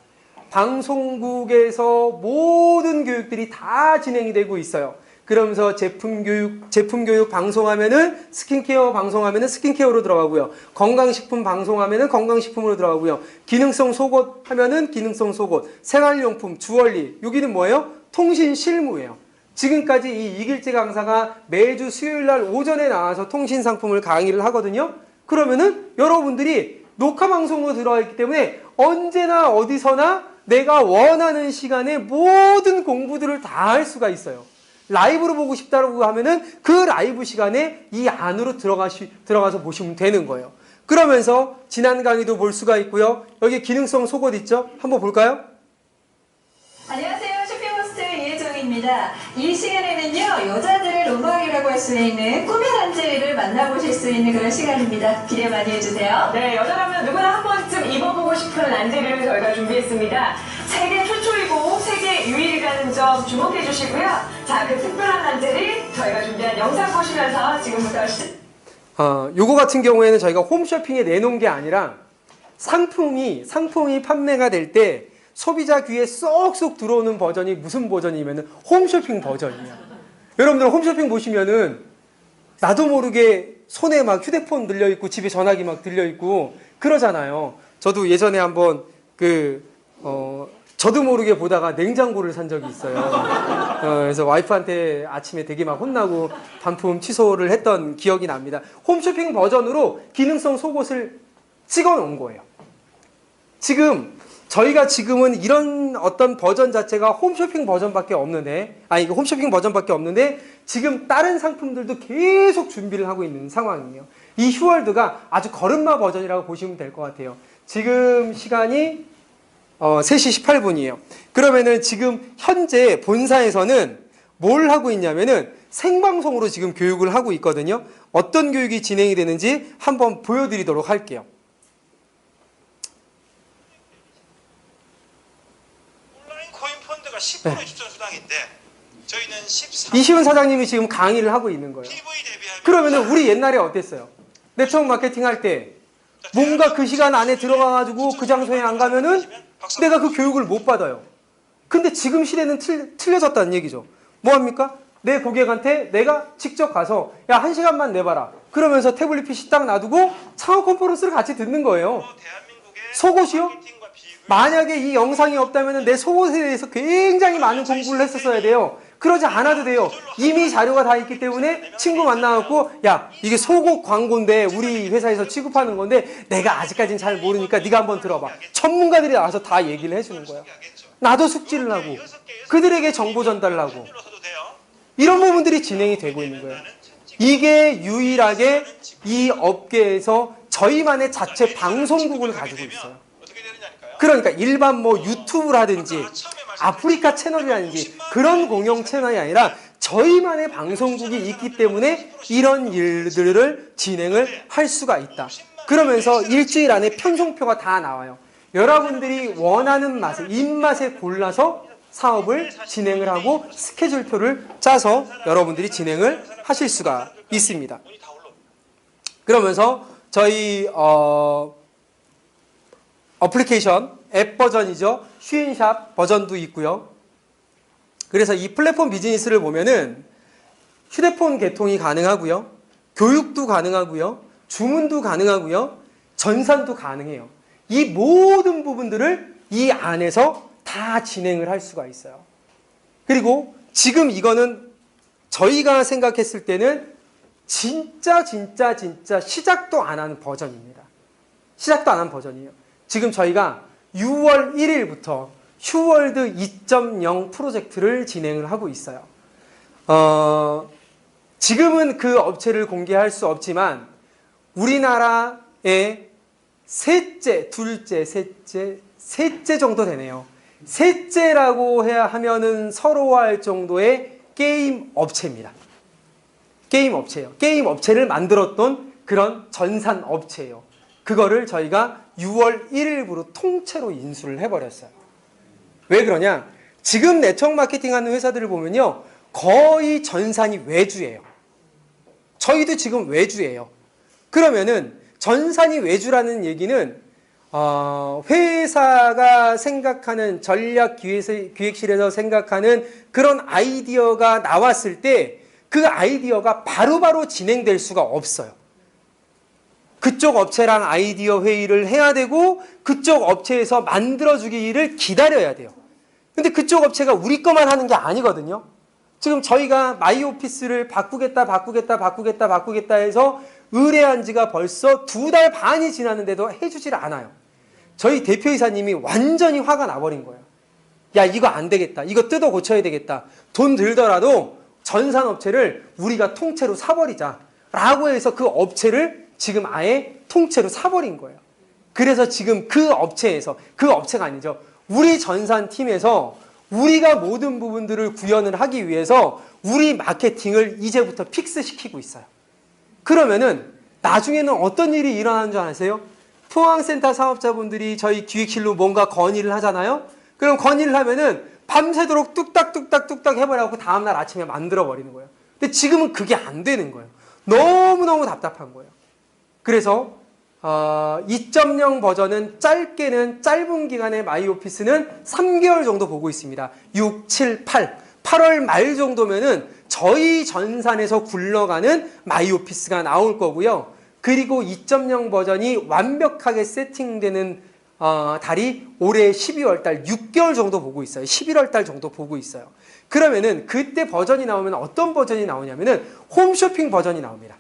방송국에서 모든 교육들이 다 진행이 되고 있어요. 그러면서 제품 교육 방송하면은 스킨케어 방송하면은 스킨케어로 들어가고요. 건강식품 방송하면은 건강식품으로 들어가고요. 기능성 속옷 하면은 기능성 속옷, 생활용품, 주얼리. 여기는 뭐예요? 통신 실무예요. 지금까지 이 이길재 강사가 매주 수요일 날 오전에 나와서 통신 상품을 강의를 하거든요. 그러면은 여러분들이 녹화 방송으로 들어와 있기 때문에 언제나 어디서나 내가 원하는 시간에 모든 공부들을 다 할 수가 있어요. 라이브로 보고 싶다고 하면은 그 라이브 시간에 이 안으로 들어가서 보시면 되는 거예요. 그러면서 지난 강의도 볼 수가 있고요. 여기 기능성 속옷 있죠? 한번 볼까요?
안녕하세요. 쇼핑호스트 이혜정입니다. 이 시간에는요, 여자들의 로망이라고 할 수 있는 꿈의 단지를 만나보실 수 있는 그런 시간입니다. 기대 많이 해주세요.
네, 여자라면 누구나 한 번쯤 입어보고 싶은 란제리를 저희가 준비했습니다. 세계 최초이고 세계 유일이라는 점 주목해 주시고요. 자, 그 특별한 란제리 저희가 준비한 영상 보시면서 지금부터
요거 같은 경우에는 저희가 홈쇼핑에 내놓은 게 아니라 상품이 판매가 될 때 소비자 귀에 쏙쏙 들어오는 버전이 무슨 버전이면은 홈쇼핑 버전이에요. 여러분들 홈쇼핑 보시면은 나도 모르게 손에 막 휴대폰 들려있고 집에 전화기 막 들려있고 그러잖아요. 저도 예전에 한번 저도 모르게 보다가 냉장고를 산 적이 있어요. 그래서 와이프한테 아침에 되게 막 혼나고 반품 취소를 했던 기억이 납니다. 홈쇼핑 버전으로 기능성 속옷을 찍어 놓은 거예요. 지금 저희가 지금은 이런 어떤 버전 자체가 홈쇼핑 버전밖에 없는데, 이거 홈쇼핑 버전밖에 없는데, 지금 다른 상품들도 계속 준비를 하고 있는 상황이에요. 이 휴월드가 아주 걸음마 버전이라고 보시면 될 것 같아요. 지금 시간이 3시 18분이에요. 그러면은 지금 현재 본사에서는 뭘 하고 있냐면은 생방송으로 지금 교육을 하고 있거든요. 어떤 교육이 진행이 되는지 한번 보여드리도록 할게요.
코인 펀드가 10% 입점 수당인데 저희는 13.
이시훈 사장님이 지금 강의를 하고 있는 거예요.
PV 대비하면
그러면은 우리 옛날에 어땠어요? 네트워크 마케팅 할 때 뭔가 그 시간 안에 들어가가지고 그 장소에 안 가면은 내가 그 교육을 못 받아요. 근데 지금 시대는 틀려졌다는 얘기죠. 뭐합니까? 내 고객한테 내가 직접 가서 야 1시간만 내봐라. 그러면서 태블릿 PC 딱 놔두고 창업 컨퍼런스를 같이 듣는 거예요.
대한민국의
속옷이요?
마케팅과 비교를
만약에 이 영상이 없다면 내 속옷에 대해서 굉장히 많은 공부를 했었어야 돼요. 그러지 않아도 돼요. 이미 자료가 다 있기 때문에 친구 만나갖고 야 이게 속옷 광고인데 우리 회사에서 취급하는 건데 내가 아직까지는 잘 모르니까 네가 한번 들어봐. 전문가들이 나와서 다 얘기를 해주는 거야. 나도 숙지를 하고 그들에게 정보 전달을 하고
눌러서도 돼요.
이런 부분들이 진행이 되고 있는 거예요. 이게 유일하게 이 업계에서 저희만의 자체 방송국을 가지고 있어요.
어떻게 되느냐니까요.
그러니까 일반 뭐 유튜브라든지 아프리카 채널이라든지 그런 공영 채널이 아니라 저희만의 방송국이 있기 때문에 이런 일들을 진행을 할 수가 있다. 그러면서 일주일 안에 편성표가 다 나와요. 여러분들이 원하는 맛에 입맛에 골라서 사업을 진행을 하고 스케줄표를 짜서 여러분들이 진행을 하실 수가 있습니다. 그러면서 저희 어플리케이션 앱 버전이죠. 슈인샵 버전도 있고요. 그래서 이 플랫폼 비즈니스를 보면은 휴대폰 개통이 가능하고요. 교육도 가능하고요. 주문도 가능하고요. 전산도 가능해요. 이 모든 부분들을 이 안에서 다 진행을 할 수가 있어요. 그리고 지금 이거는 저희가 생각했을 때는 진짜 시작도 안 하는 버전입니다. 시작도 안 한 버전이에요. 지금 저희가 6월 1일부터 휴월드 2.0 프로젝트를 진행을 하고 있어요. 지금은 그 업체를 공개할 수 없지만 우리나라의 셋째, 둘째, 셋째 정도 되네요. 셋째라고 해야 하면은 서러워할 정도의 게임 업체입니다. 게임 업체예요. 게임 업체를 만들었던 그런 전산 업체예요. 그거를 저희가 6월 1일부로 통째로 인수를 해버렸어요. 왜 그러냐? 지금 네트워크 마케팅 하는 회사들을 보면요. 거의 전산이 외주예요. 저희도 지금 외주예요. 그러면은 전산이 외주라는 얘기는 회사가 생각하는 전략 기획실에서 생각하는 그런 아이디어가 나왔을 때 그 아이디어가 바로바로 진행될 수가 없어요. 그쪽 업체랑 아이디어 회의를 해야 되고 그쪽 업체에서 만들어주기를 기다려야 돼요. 근데 그쪽 업체가 우리 거만 하는 게 아니거든요. 지금 저희가 마이오피스를 바꾸겠다 해서 의뢰한 지가 벌써 2달 반이 지났는데도 해주질 않아요. 저희 대표이사님이 완전히 화가 나버린 거예요. 야 이거 안 되겠다. 이거 뜯어 고쳐야 되겠다. 돈 들더라도 전산업체를 우리가 통째로 사버리자 라고 해서 그 업체를 지금 아예 통째로 사버린 거예요. 그래서 지금 그 업체에서, 그 업체가 아니죠. 우리 전산팀에서 우리가 모든 부분들을 구현을 하기 위해서 우리 마케팅을 이제부터 픽스시키고 있어요. 그러면은 나중에는 어떤 일이 일어나는 줄 아세요? 포항센터 사업자분들이 저희 기획실로 뭔가 건의를 하잖아요. 그럼 건의를 하면은 밤새도록 뚝딱 해버려갖고 다음날 아침에 만들어버리는 거예요. 근데 지금은 그게 안 되는 거예요. 너무너무 답답한 거예요. 그래서 2.0 버전은 짧은 기간의 마이오피스는 3개월 정도 보고 있습니다. 6, 7, 8월 말 정도면은 저희 전산에서 굴러가는 마이오피스가 나올 거고요. 그리고 2.0 버전이 완벽하게 세팅되는 달이 올해 12월 달 6개월 정도 보고 있어요. 11월 달 정도 보고 있어요. 그러면은 그때 버전이 나오면 어떤 버전이 나오냐면은 홈쇼핑 버전이 나옵니다.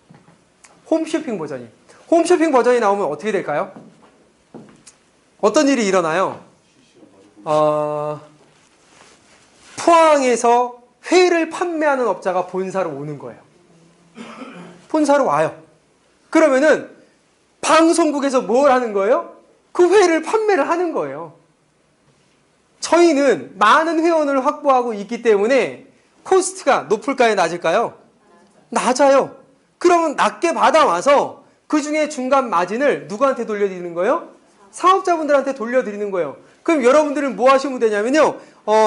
홈쇼핑 버전이 나오면 어떻게 될까요? 어떤 일이 일어나요? 포항에서 회를 판매하는 업자가 본사로 오는 거예요. 본사로 와요. 그러면은 방송국에서 뭘 하는 거예요? 그 회를 판매를 하는 거예요. 저희는 많은 회원을 확보하고 있기 때문에 코스트가 높을까요? 낮을까요? 낮아요. 그러면 낮게 받아와서 그 중에 중간 마진을 누구한테 돌려드리는 거예요? 사업자분들한테 돌려드리는 거예요. 그럼 여러분들은 뭐 하시면 되냐면요.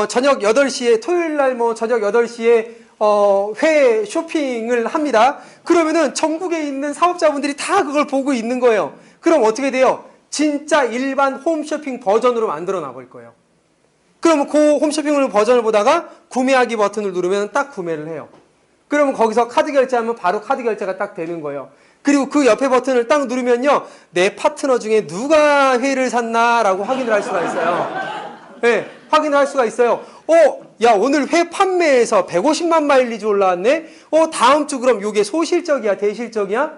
저녁 8시에, 토요일 날 저녁 8시에 회 쇼핑을 합니다. 그러면은 전국에 있는 사업자분들이 다 그걸 보고 있는 거예요. 그럼 어떻게 돼요? 진짜 일반 홈쇼핑 버전으로 만들어 놔볼 거예요. 그러면 그 홈쇼핑 버전을 보다가 구매하기 버튼을 누르면 딱 구매를 해요. 그러면 거기서 카드 결제하면 바로 카드 결제가 딱 되는 거예요. 그리고 그 옆에 버튼을 딱 누르면요. 내 파트너 중에 누가 회를 샀나라고 확인을 할 수가 있어요. 네, 확인을 할 수가 있어요. 야, 오늘 회 판매에서 150만 마일리지 올라왔네? 다음 주 그럼 요게 소실적이야, 대실적이야?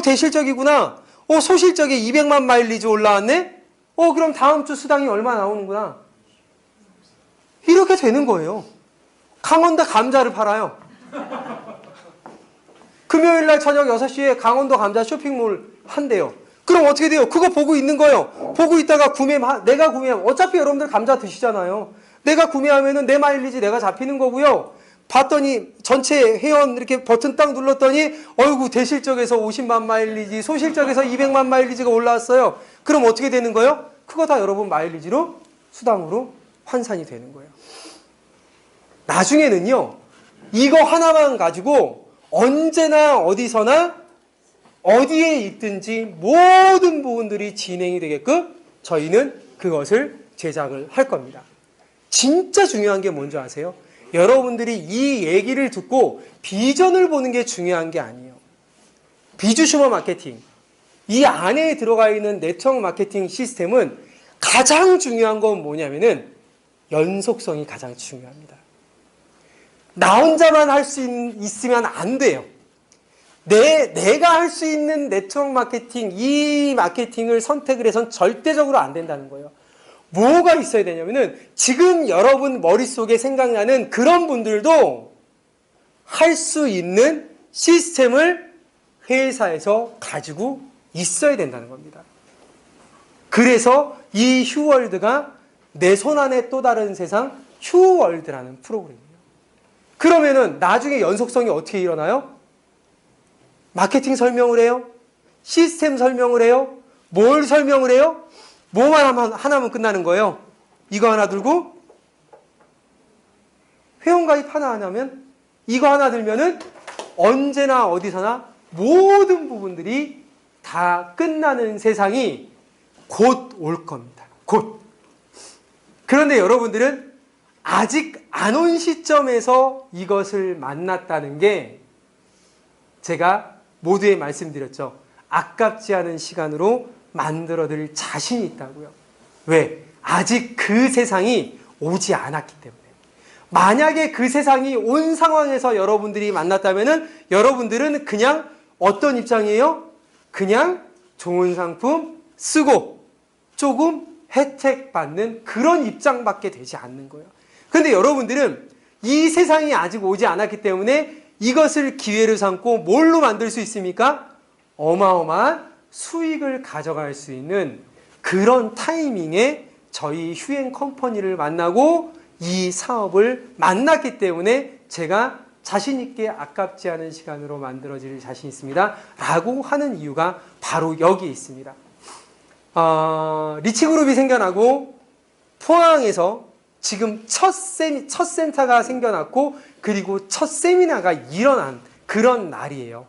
대실적이구나. 소실적에 200만 마일리지 올라왔네? 그럼 다음 주 수당이 얼마 나오는구나. 이렇게 되는 거예요. 강원도 감자를 팔아요. 금요일 날 저녁 6시에 강원도 감자 쇼핑몰 한대요. 그럼 어떻게 돼요? 그거 보고 있는 거예요. 보고 있다가 내가 구매하면, 어차피 여러분들 감자 드시잖아요. 내가 구매하면은 내 마일리지 내가 잡히는 거고요. 봤더니 전체 회원 이렇게 버튼 딱 눌렀더니 어이구 대실적에서 50만 마일리지, 소실적에서 200만 마일리지가 올라왔어요. 그럼 어떻게 되는 거예요? 그거 다 여러분 마일리지로 수당으로 환산이 되는 거예요. 나중에는요. 이거 하나만 가지고 언제나 어디서나 어디에 있든지 모든 부분들이 진행이 되게끔 저희는 그것을 제작을 할 겁니다. 진짜 중요한 게 뭔지 아세요? 여러분들이 이 얘기를 듣고 비전을 보는 게 중요한 게 아니에요. 비주슈머 마케팅, 이 안에 들어가 있는 네트워크 마케팅 시스템은 가장 중요한 건 뭐냐면은 연속성이 가장 중요합니다. 나 혼자만 할 수 있으면 안 돼요. 내가 할 수 있는 네트워크 마케팅, 이 마케팅을 선택을 해서는 절대적으로 안 된다는 거예요. 뭐가 있어야 되냐면은 지금 여러분 머릿속에 생각나는 그런 분들도 할 수 있는 시스템을 회사에서 가지고 있어야 된다는 겁니다. 그래서 이 휴월드가 내 손 안에 또 다른 세상 휴월드라는 프로그램이에요. 그러면은 나중에 연속성이 어떻게 일어나요? 마케팅 설명을 해요? 시스템 설명을 해요? 뭘 설명을 해요? 뭐만 하나면 끝나는 거예요. 이거 하나 들고 회원가입 하나 하면 이거 하나 들면은 언제나 어디서나 모든 부분들이 다 끝나는 세상이 곧 올 겁니다. 곧. 그런데 여러분들은 아직 안 온 시점에서 이것을 만났다는 게 제가 모두에 말씀드렸죠. 아깝지 않은 시간으로 만들어드릴 자신이 있다고요. 왜? 아직 그 세상이 오지 않았기 때문에. 만약에 그 세상이 온 상황에서 여러분들이 만났다면은 여러분들은 그냥 어떤 입장이에요? 그냥 좋은 상품 쓰고 조금 혜택 받는 그런 입장밖에 되지 않는 거예요. 그런데 여러분들은 이 세상이 아직 오지 않았기 때문에 이것을 기회를 삼고 뭘로 만들 수 있습니까? 어마어마한 수익을 가져갈 수 있는 그런 타이밍에 저희 휴행 컴퍼니를 만나고 이 사업을 만났기 때문에 제가 자신 있게 아깝지 않은 시간으로 만들어질 자신 있습니다. 라고 하는 이유가 바로 여기에 있습니다. 리치그룹이 생겨나고 포항에서 지금 첫 센터가 생겨났고 그리고 첫 세미나가 일어난 그런 날이에요.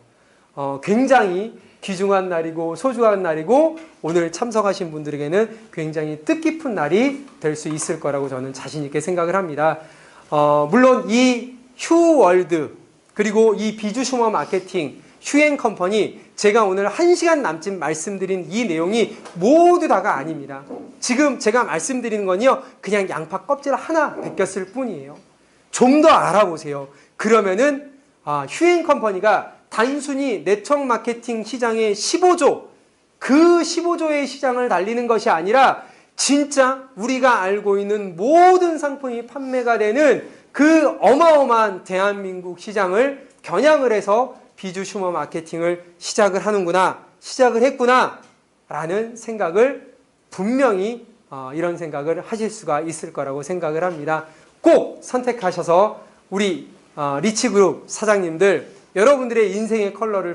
굉장히 귀중한 날이고 소중한 날이고 오늘 참석하신 분들에게는 굉장히 뜻깊은 날이 될 수 있을 거라고 저는 자신 있게 생각을 합니다. 물론 이 휴월드 그리고 이 비주슈머 마케팅 휴행 컴퍼니 제가 오늘 1시간 남짓 말씀드린 이 내용이 모두 다가 아닙니다. 지금 제가 말씀드리는 건요 그냥 양파 껍질 하나 벗겼을 뿐이에요. 좀 더 알아보세요. 그러면은 휴행 컴퍼니가 단순히 네트워크 마케팅 시장의 15조 그 15조의 시장을 달리는 것이 아니라 진짜 우리가 알고 있는 모든 상품이 판매가 되는 그 어마어마한 대한민국 시장을 겨냥을 해서 비주 슈머 마케팅을 시작을 하는구나, 시작을 했구나 라는 생각을 분명히 이런 생각을 하실 수가 있을 거라고 생각을 합니다. 꼭 선택하셔서 우리 리치그룹 사장님들 여러분들의 인생의 컬러를